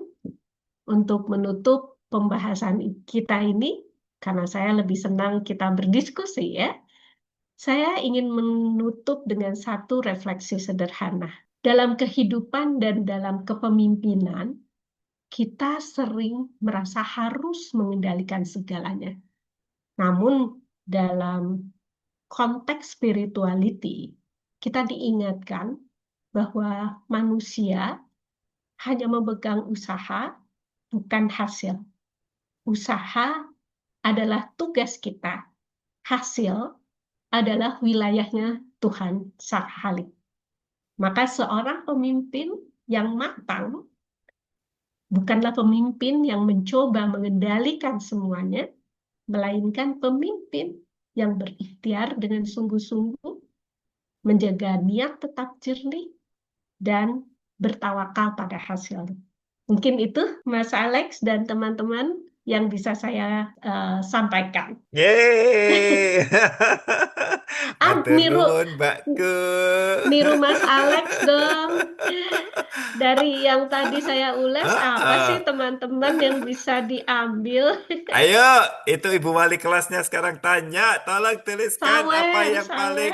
untuk menutup pembahasan kita ini, karena saya lebih senang kita berdiskusi ya, saya ingin menutup dengan satu refleksi sederhana. Dalam kehidupan dan dalam kepemimpinan, kita sering merasa harus mengendalikan segalanya. Namun, dalam konteks spirituality, kita diingatkan bahwa manusia hanya memegang usaha, bukan hasil. Usaha adalah tugas kita. Hasil adalah wilayahnya Tuhan Sang Halik. Maka seorang pemimpin yang matang bukanlah pemimpin yang mencoba mengendalikan semuanya, melainkan pemimpin yang berikhtiar dengan sungguh-sungguh, menjaga niat tetap jernih, dan bertawakal pada hasil. Mungkin itu Mas Alex dan teman-teman yang bisa saya sampaikan. Yeay. Matur Niru nuwun, Mbakku. niru Mas Alex dong. Dari yang tadi saya ulas, Ah, apa sih ah. teman-teman yang bisa diambil? Ayo, itu ibu wali kelasnya sekarang tanya. Tolong tuliskan apa Sawer, yang paling sawer.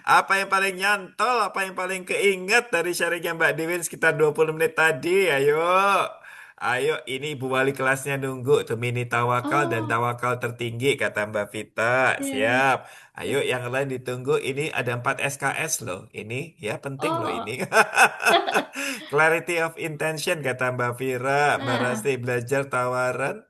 apa yang paling nyantol, apa yang paling keinget dari sharingnya Mbak Dewin sekitar 20 menit tadi. Ayo. Ayo, ini ibu wali kelasnya nunggu tuh mini tawakal dan Oh, tawakal tertinggi kata Mbak Vita. ya. Siap. Ayo, yang lain ditunggu. Ini ada 4 SKS loh. Ini ya penting loh ini. Oh, Clarity of intention kata Mbak Vira. Mbak ah, Rasti belajar tawaran.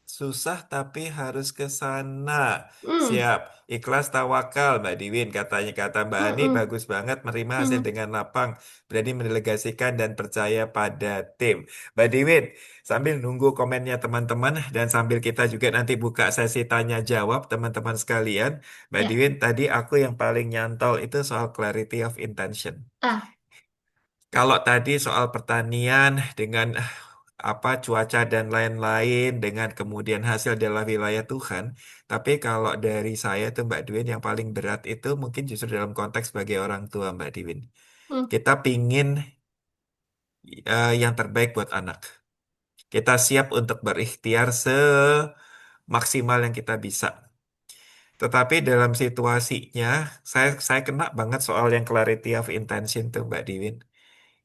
Susah tapi harus ke sana. hmm, Siap. Ikhlas tawakal, Mbak Diwin. Katanya kata Mbak hmm, Ani hmm, bagus banget menerima hasil hmm. dengan lapang. Berani mendelegasikan dan percaya pada tim. Mbak Diwin, sambil nunggu komennya teman-teman dan sambil kita juga nanti buka sesi tanya jawab teman-teman sekalian. Mbak Ya, Diwin, tadi aku yang paling nyantol itu soal clarity of intention. ah, Kalau tadi soal pertanian dengan apa cuaca dan lain-lain dengan kemudian hasil adalah wilayah Tuhan. Tapi kalau dari saya tuh Mbak Dwin yang paling berat itu mungkin justru dalam konteks sebagai orang tua Mbak Dwin. Hmm, Kita pingin yang terbaik buat anak. Kita siap untuk berikhtiar semaksimal yang kita bisa. Tetapi dalam situasinya, saya kena banget soal yang clarity of intention tuh Mbak Diwin.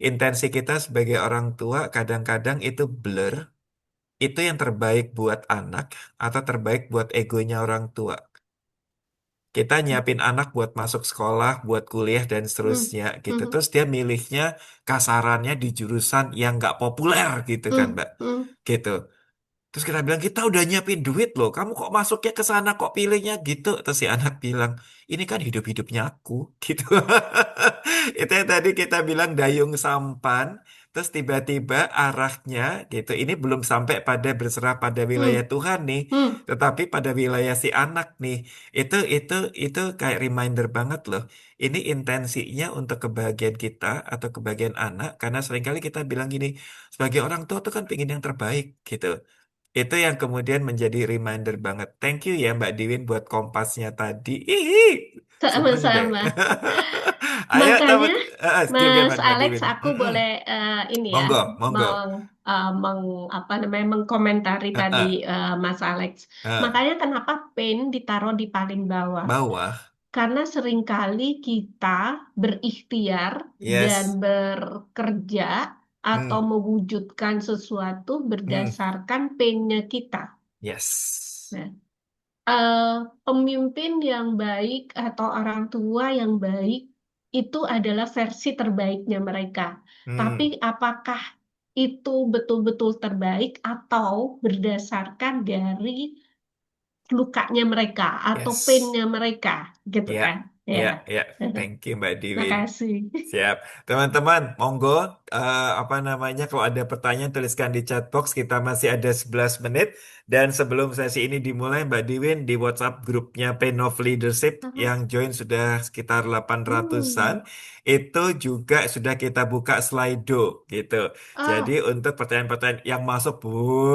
Intensi kita sebagai orang tua kadang-kadang itu blur. Itu yang terbaik buat anak atau terbaik buat egonya orang tua. Kita nyiapin anak buat masuk sekolah, buat kuliah dan hmm, seterusnya gitu. hmm, Terus dia milihnya kasarannya di jurusan yang nggak populer gitu kan, hmm, Mbak. hmm. Gitu. Terus kita bilang, kita udah nyiapin duit loh. Kamu kok masuknya ke sana, kok pilihnya gitu? Terus si anak bilang, ini kan hidup-hidupnya aku. Gitu. Itu yang tadi kita bilang dayung sampan. Terus tiba-tiba arahnya gitu. Ini belum sampai pada berserah pada wilayah Hmm, Tuhan nih. hmm. Tetapi pada wilayah si anak nih. Itu kayak reminder banget loh. Ini intensinya untuk kebahagiaan kita atau kebahagiaan anak. Karena seringkali kita bilang gini, sebagai orang tua tuh kan pengen yang terbaik gitu. Itu yang kemudian menjadi reminder banget. Thank you ya Mbak Diwin buat kompasnya tadi. Hihi, seneng deh. Sama-sama. Ayo Makanya, teman, Mas gimana Mbak Alex, Diwin? aku Mm-mm. boleh ini ya, Monggo, monggo. meng, meng apa namanya mengkomentari Eh, tadi eh, Mas Alex. eh. Makanya kenapa pain ditaruh di paling bawah? Bawah. Karena seringkali kita berikhtiar dan Yes. bekerja atau Hmm. mewujudkan sesuatu Hmm. berdasarkan pain-nya kita. Yes. Nah, eh, pemimpin yang baik atau orang tua yang baik itu adalah versi terbaiknya mereka. Tapi Hmm. apakah itu betul-betul terbaik atau berdasarkan dari lukanya mereka atau Yes. painnya mereka, gitu Ya, kan? Ya, ya, ya. Thank you Mbak Diwin. makasih. Siap. Teman-teman, monggo apa namanya kalau ada pertanyaan tuliskan di chat box. Kita masih ada 11 menit dan sebelum sesi ini dimulai Mbak Diwin di WhatsApp grupnya Pain of Leadership yang join sudah sekitar 800-an Hmm. itu juga sudah kita buka Slido gitu. Jadi Oh, untuk pertanyaan-pertanyaan yang masuk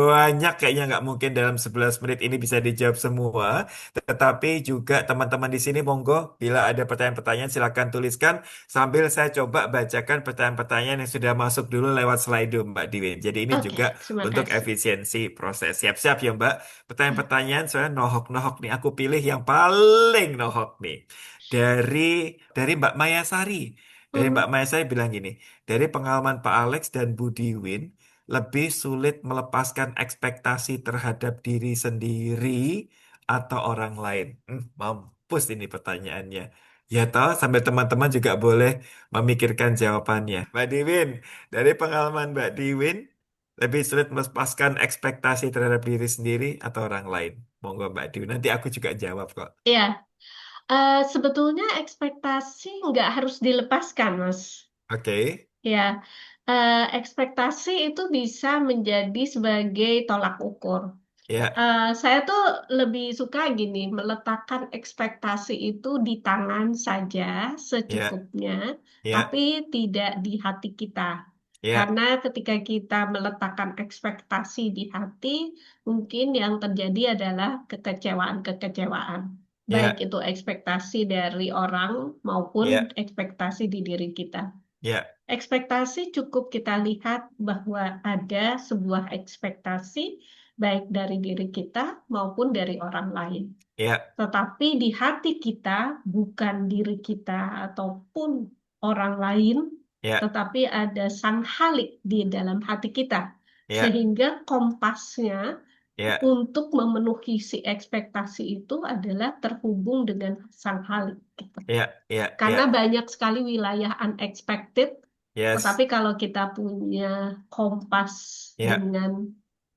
banyak kayaknya nggak mungkin dalam 11 menit ini bisa dijawab semua. Tetapi juga teman-teman di sini monggo bila ada pertanyaan-pertanyaan silakan tuliskan sambil saya coba bacakan pertanyaan-pertanyaan yang sudah masuk dulu lewat Slido Mbak Diwin. Jadi ini oke, juga terima untuk kasih. efisiensi proses. Siap-siap ya Mbak. Pertanyaan-pertanyaan saya nohok-nohok nih. Aku pilih yang paling nohok nih. Dari dari Mbak Maya Sari. Dari Mbak Hmm. Maya Sari bilang gini, dari pengalaman Pak Alex dan Bu Diwin, lebih sulit melepaskan ekspektasi terhadap diri sendiri atau orang lain? Mampus ini pertanyaannya. Ya toh, sambil teman-teman juga boleh memikirkan jawabannya. Mbak Diwin, dari pengalaman Mbak Diwin, lebih sulit melepaskan ekspektasi terhadap diri sendiri atau orang lain? Monggo Mbak Diwin, nanti aku juga jawab kok. Ya, sebetulnya ekspektasi nggak harus dilepaskan, Mas. Oke, Ya, ekspektasi itu bisa menjadi sebagai tolak ukur. ya, Saya tuh lebih suka gini, meletakkan ekspektasi itu di tangan saja ya, secukupnya, tapi ya, tidak di hati kita. ya, Karena ketika kita meletakkan ekspektasi di hati, mungkin yang terjadi adalah kekecewaan-kekecewaan. Baik ya, itu ekspektasi dari orang maupun ya, ekspektasi di diri kita. ya, Ekspektasi cukup kita lihat bahwa ada sebuah ekspektasi baik dari diri kita maupun dari orang lain. ya, Tetapi di hati kita bukan diri kita ataupun orang lain, ya, tetapi ada sang Halik di dalam hati kita. ya, Sehingga kompasnya ya, untuk memenuhi si ekspektasi itu adalah terhubung dengan sang Halik. Gitu. ya, ya, Karena ya, banyak sekali wilayah unexpected, tetapi yes, kalau kita punya kompas ya, dengan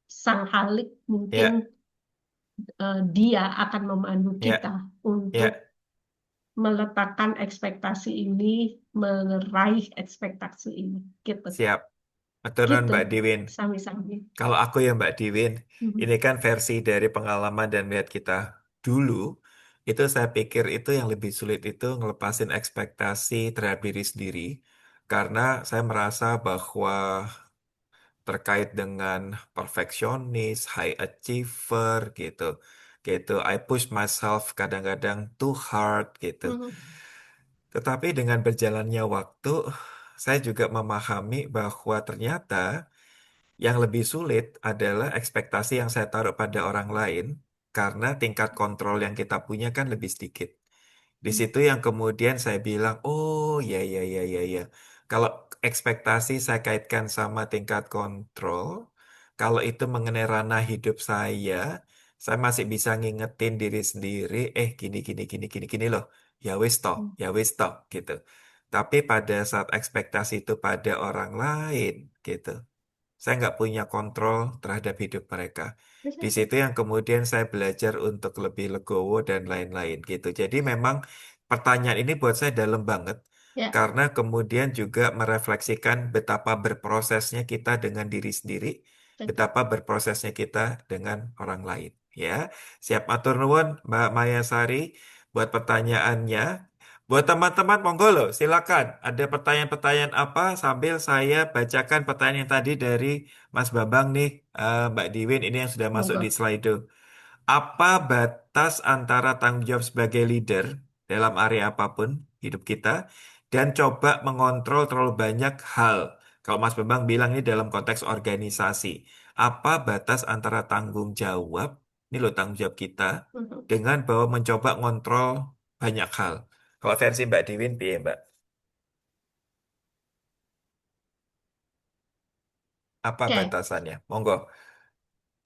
Sang Halik, mungkin ya, dia akan memandu kita ya, untuk ya, meletakkan ekspektasi ini, meraih ekspektasi ini, gitu. siap. Betulan Gitu, Mbak Diwin. sami-sami. Kalau aku ya Mbak Diwin, ini Mhm. kan versi dari pengalaman dan melihat kita dulu, itu saya pikir itu yang lebih sulit itu ngelepasin ekspektasi terhadap diri sendiri, karena saya merasa bahwa terkait dengan perfeksionis, high achiever gitu. Gitu, I push myself kadang-kadang too hard gitu. Mhm. Tetapi dengan berjalannya waktu, saya juga memahami bahwa ternyata yang lebih sulit adalah ekspektasi yang saya taruh pada orang lain karena tingkat kontrol yang kita punya kan lebih sedikit. Di situ yang kemudian saya bilang, oh ya ya ya ya ya. Kalau ekspektasi saya kaitkan sama tingkat kontrol, kalau itu mengenai ranah hidup saya masih bisa ngingetin diri sendiri, gini gini gini gini gini loh, ya wis toh gitu. Tapi pada saat ekspektasi itu pada orang lain gitu, saya nggak punya kontrol terhadap hidup mereka. Di situ yang kemudian saya belajar untuk lebih legowo dan lain-lain gitu. Jadi memang pertanyaan ini buat saya dalam banget Ya, karena kemudian juga merefleksikan betapa berprosesnya kita dengan diri sendiri, betul. betapa berprosesnya kita dengan orang lain. Ya, siap atur nuwun Mbak Maya Sari buat pertanyaannya. Buat teman-teman, monggo loh, silakan. Ada pertanyaan-pertanyaan apa sambil saya bacakan pertanyaan yang tadi dari Mas Bambang nih, Mbak Diwin, ini yang sudah masuk di Monggo. slide. Apa batas antara tanggung jawab sebagai leader dalam area apapun hidup kita dan coba mengontrol terlalu banyak hal? Kalau Mas Bambang bilang ini dalam konteks organisasi. Apa batas antara tanggung jawab, ini loh tanggung jawab kita, Mhm. dengan bahwa mencoba ngontrol banyak hal? Kalau versi Mbak Diwin, piye Mbak? Apa Oke, batasannya? Monggo.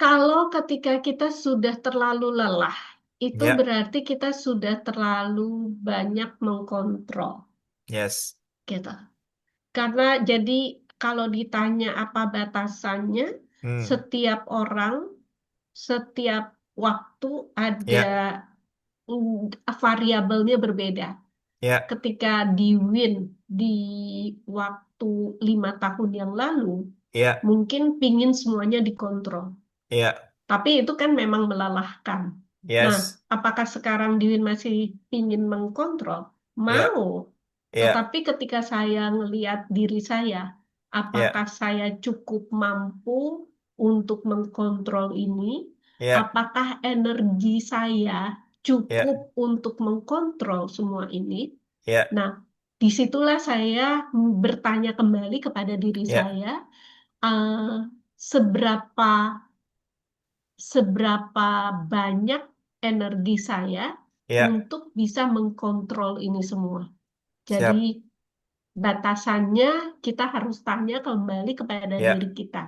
kalau ketika kita sudah terlalu lelah, itu Ya, berarti kita sudah terlalu banyak mengkontrol, yes. gitu. Karena jadi kalau ditanya apa batasannya, Hmm, setiap orang, setiap waktu ada ya, variabelnya berbeda. ya, Ketika di Win di waktu 5 tahun yang lalu, ya, mungkin pingin semuanya dikontrol. ya, Tapi itu kan memang melelahkan. Nah, yes, apakah sekarang Diwin masih ingin mengkontrol? ya, Mau. ya, Tetapi ketika saya ngelihat diri saya, apakah ya, saya cukup mampu untuk mengkontrol ini? ya, Apakah energi saya cukup ya, untuk mengkontrol semua ini? ya, Nah, disitulah saya bertanya kembali kepada diri ya, saya, eh, seberapa seberapa banyak energi saya ya, untuk bisa mengkontrol ini semua. Jadi siap, batasannya kita harus tanya kembali kepada diri ya, kita.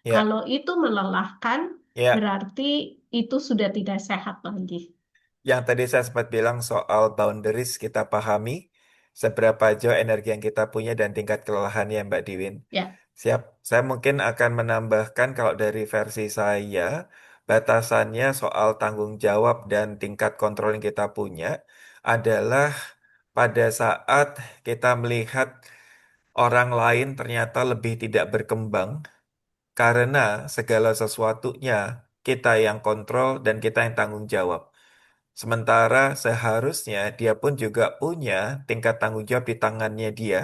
ya, Kalau itu melelahkan, ya. berarti itu sudah tidak sehat lagi. Yang tadi saya sempat bilang soal boundaries kita pahami, seberapa jauh energi yang kita punya dan tingkat kelelahannya, Mbak Diwin. Ya, Siap, saya mungkin akan menambahkan kalau dari versi saya, batasannya soal tanggung jawab dan tingkat kontrol yang kita punya adalah pada saat kita melihat orang lain ternyata lebih tidak berkembang karena segala sesuatunya kita yang kontrol dan kita yang tanggung jawab. Sementara seharusnya dia pun juga punya tingkat tanggung jawab di tangannya dia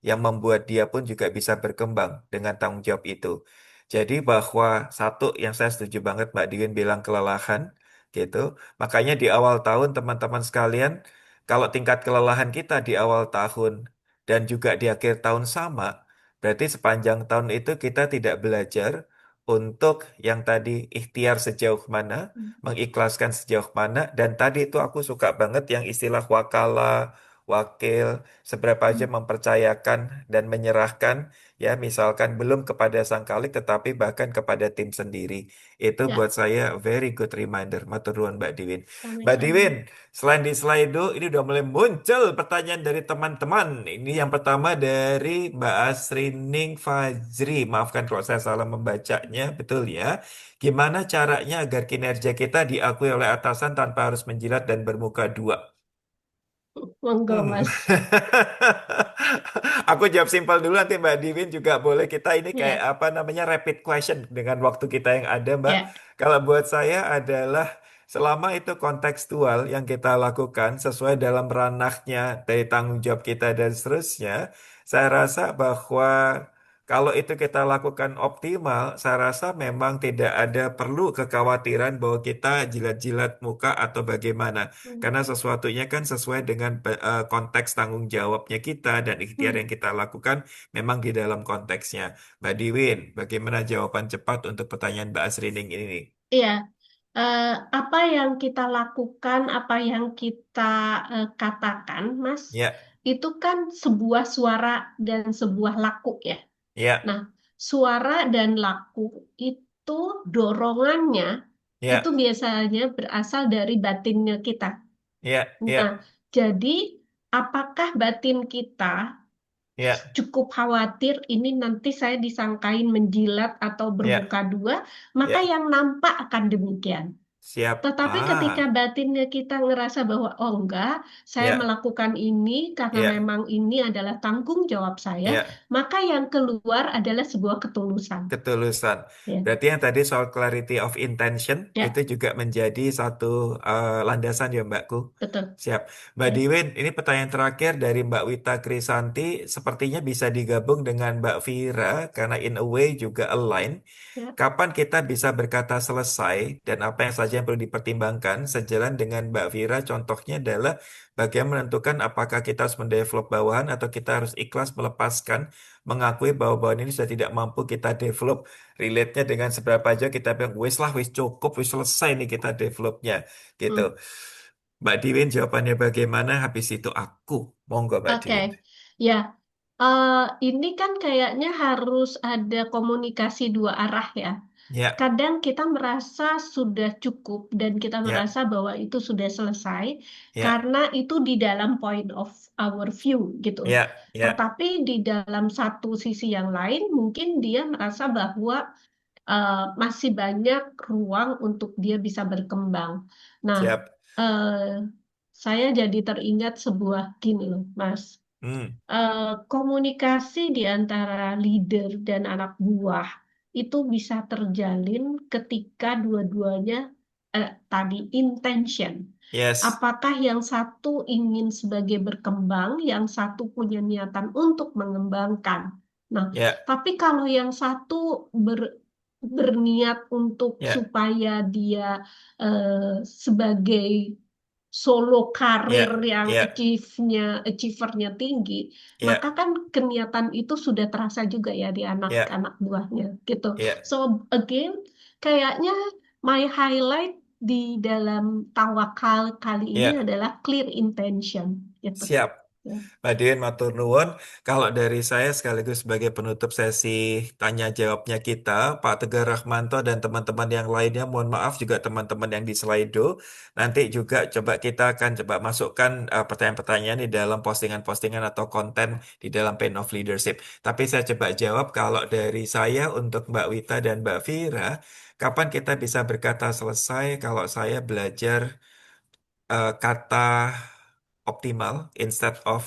yang membuat dia pun juga bisa berkembang dengan tanggung jawab itu. Jadi bahwa satu yang saya setuju banget Mbak Diwin bilang kelelahan gitu. Makanya di awal tahun teman-teman sekalian, kalau tingkat kelelahan kita di awal tahun dan juga di akhir tahun sama, berarti sepanjang tahun itu kita tidak belajar untuk yang tadi ikhtiar sejauh mana, mengikhlaskan sejauh mana, dan tadi itu aku suka banget yang istilah wakala, wakil, seberapa aja mempercayakan dan menyerahkan, ya misalkan belum kepada sang kalik tetapi bahkan kepada tim sendiri. Itu buat ya, saya very good reminder. Matur nuwun Mbak Diwin. Mbak Diwin, sama-sama. selain di Slido, ini udah mulai muncul pertanyaan dari teman-teman. Ini yang pertama dari Mbak Asrining Fajri. Maafkan kalau saya salah membacanya, betul ya. Gimana caranya agar kinerja kita diakui oleh atasan tanpa harus menjilat dan bermuka dua? Monggo, Hmm. Mas. Aku jawab simpel dulu nanti Mbak Diwin juga boleh kita ini kayak Ya, apa namanya rapid question dengan waktu kita yang ada Mbak. ya. Kalau buat saya adalah selama itu kontekstual yang kita lakukan sesuai dalam ranahnya dari tanggung jawab kita dan seterusnya, saya rasa bahwa kalau itu kita lakukan optimal, saya rasa memang tidak ada perlu kekhawatiran bahwa kita jilat-jilat muka atau bagaimana. Hmm. Karena sesuatunya kan sesuai dengan konteks tanggung jawabnya kita dan ikhtiar Hmm. yang kita lakukan memang di dalam konteksnya. Mbak Diwin, bagaimana jawaban cepat untuk pertanyaan Mbak Asrining ini? Iya, eh, apa yang kita lakukan, apa yang kita katakan, Mas, Ya, itu kan sebuah suara dan sebuah laku ya. ya, Nah, suara dan laku itu dorongannya itu ya, biasanya berasal dari batinnya kita. ya, Nah, ya, jadi apakah batin kita ya, cukup khawatir ini nanti saya disangkain menjilat atau ya, bermuka dua, maka ya. yang nampak akan demikian. Siap. Tetapi ketika Ah, batinnya kita ngerasa bahwa oh enggak, saya ya, melakukan ini karena ya, memang ini adalah tanggung jawab saya, ya. maka yang keluar adalah sebuah ketulusan. Ketulusan. Ya, Berarti yang tadi soal clarity of intention itu ya, juga menjadi satu landasan ya Mbakku. betul. Siap. Mbak Ya, Diwin, ini pertanyaan terakhir dari Mbak Wita Krisanti. Sepertinya bisa digabung dengan Mbak Vira karena in a way juga align. ya, Kapan kita bisa berkata selesai dan apa yang saja yang perlu dipertimbangkan sejalan dengan Mbak Vira contohnya adalah bagaimana menentukan apakah kita harus mendevelop bawahan atau kita harus ikhlas melepaskan mengakui bahwa bawahan ini sudah tidak mampu kita develop relate-nya dengan seberapa aja kita bilang wis lah wis cukup wis selesai nih kita developnya gitu. hmm. Mbak Diwin jawabannya bagaimana habis itu aku monggo Mbak Oke, Diwin. ya. Eh, ini kan kayaknya harus ada komunikasi dua arah ya. Ya, Kadang kita merasa sudah cukup dan kita ya, merasa bahwa itu sudah selesai ya, karena itu di dalam point of our view gitu. ya, ya, Tetapi di dalam satu sisi yang lain mungkin dia merasa bahwa masih banyak ruang untuk dia bisa berkembang. Nah, siap. eh, saya jadi teringat sebuah gini loh, Mas. Hmm, Komunikasi di antara leader dan anak buah itu bisa terjalin ketika dua-duanya tadi intention. yes, Apakah yang satu ingin sebagai berkembang, yang satu punya niatan untuk mengembangkan. Nah, ya, tapi kalau yang satu berniat untuk ya, supaya dia sebagai solo karir ya, yang ya, achievernya tinggi, maka ya, kan kegiatan itu sudah terasa juga ya di ya, anak-anak buahnya gitu. ya, So again, kayaknya my highlight di dalam tawakal kali ini ya. adalah clear intention gitu. Siap. Ya. Mbak Dian, matur nuwun. Kalau dari saya sekaligus sebagai penutup sesi tanya jawabnya kita, Pak Tegar Rahmanto dan teman-teman yang lainnya, mohon maaf juga teman-teman yang di Slido, nanti juga coba kita akan coba masukkan pertanyaan-pertanyaan di dalam postingan-postingan atau konten di dalam Pain of Leadership. Tapi saya coba jawab kalau dari saya untuk Mbak Wita dan Mbak Vira, kapan kita bisa berkata selesai kalau saya belajar kata optimal instead of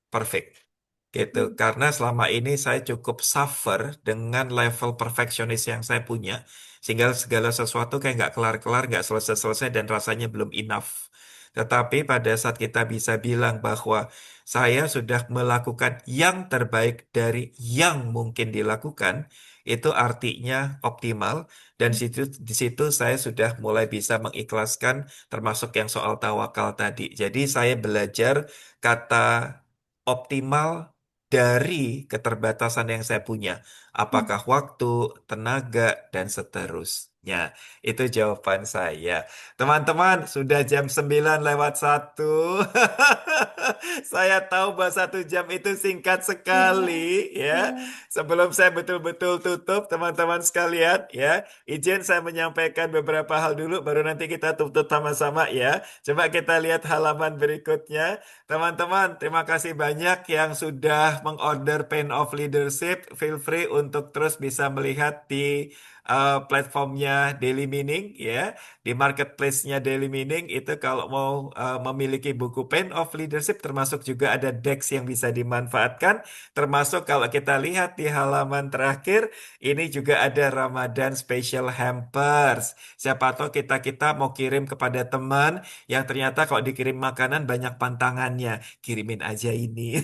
perfect gitu. Hmm. Karena selama ini saya cukup suffer dengan level perfeksionis yang saya punya, sehingga segala sesuatu kayak nggak kelar-kelar, nggak selesai-selesai dan rasanya belum enough. Tetapi pada saat kita bisa bilang bahwa saya sudah melakukan yang terbaik dari yang mungkin dilakukan, itu artinya optimal. Dan di situ saya sudah mulai bisa mengikhlaskan termasuk yang soal tawakal tadi. Jadi saya belajar kata optimal dari keterbatasan yang saya punya. Apakah waktu, tenaga, dan seterusnya. Itu jawaban saya. Teman-teman, sudah jam 9 lewat 1. Saya tahu bahwa 1 jam itu singkat sekali, Ya, ya. ya. Sebelum saya betul-betul tutup, teman-teman sekalian, ya, izin saya menyampaikan beberapa hal dulu, baru nanti kita tutup sama-sama, ya. Coba kita lihat halaman berikutnya. Teman-teman, terima kasih banyak yang sudah mengorder Pain of Leadership. Feel free untuk terus bisa melihat di platformnya Daily Meaning ya. Di marketplace-nya Daily Meaning itu kalau mau memiliki buku Pain of Leadership termasuk juga ada Dex yang bisa dimanfaatkan. Termasuk kalau kita lihat di halaman terakhir ini juga ada Ramadan Special Hampers. Siapa tahu kita mau kirim kepada teman yang ternyata kalau dikirim makanan banyak pantangannya. Kirimin aja ini.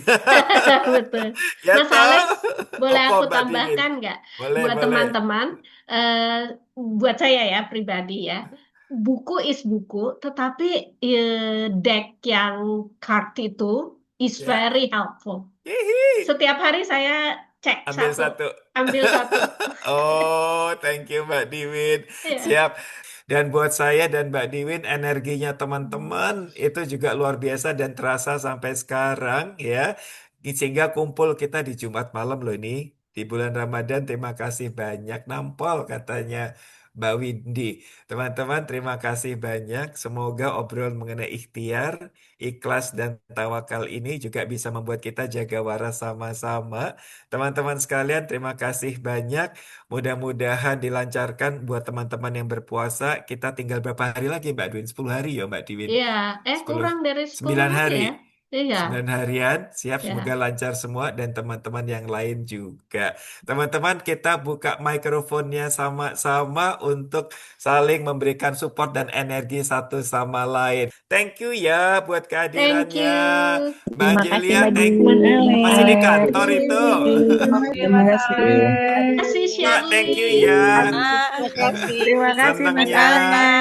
Betul. Ya Mas Alex, toh? boleh Opo aku Mbak Tiwin. tambahkan nggak Boleh, buat boleh. teman-teman, eh, buat saya ya pribadi ya, buku is buku, tetapi deck yang card itu is Ya. very helpful. Hihi. Setiap hari saya cek Ambil satu, satu. ambil satu. Oh, thank you Mbak Diwin. Ya. Siap. Dan buat saya dan Mbak Diwin, energinya teman-teman itu juga luar biasa dan terasa sampai sekarang ya. Sehingga kumpul kita di Jumat malam loh ini. Di bulan Ramadan, terima kasih banyak. Nampol katanya Mbak Windy. Teman-teman, terima kasih banyak. Semoga obrolan mengenai ikhtiar, ikhlas, dan tawakal ini juga bisa membuat kita jaga waras sama-sama. Teman-teman sekalian, terima kasih banyak. Mudah-mudahan dilancarkan buat teman-teman yang berpuasa. Kita tinggal berapa hari lagi, Mbak Dwin? 10 hari ya, Mbak Dwin? Iya, 10, kurang dari 10 9 hari hari. ya. Iya, 9 harian, siap semoga ya. lancar semua dan teman-teman yang lain juga. Teman-teman, kita buka mikrofonnya sama-sama untuk saling memberikan support dan energi satu sama lain. Thank you ya buat Thank kehadirannya. you. Mbak Terima kasih Angelia, Mbak Mas masih di Alex. kantor Alex. itu. Oke, Terima Mas kasih. Alex. Kasih Mbak, thank you Shirley. ya. Terima kasih. Terima kasih Mas Seneng ya. Alex.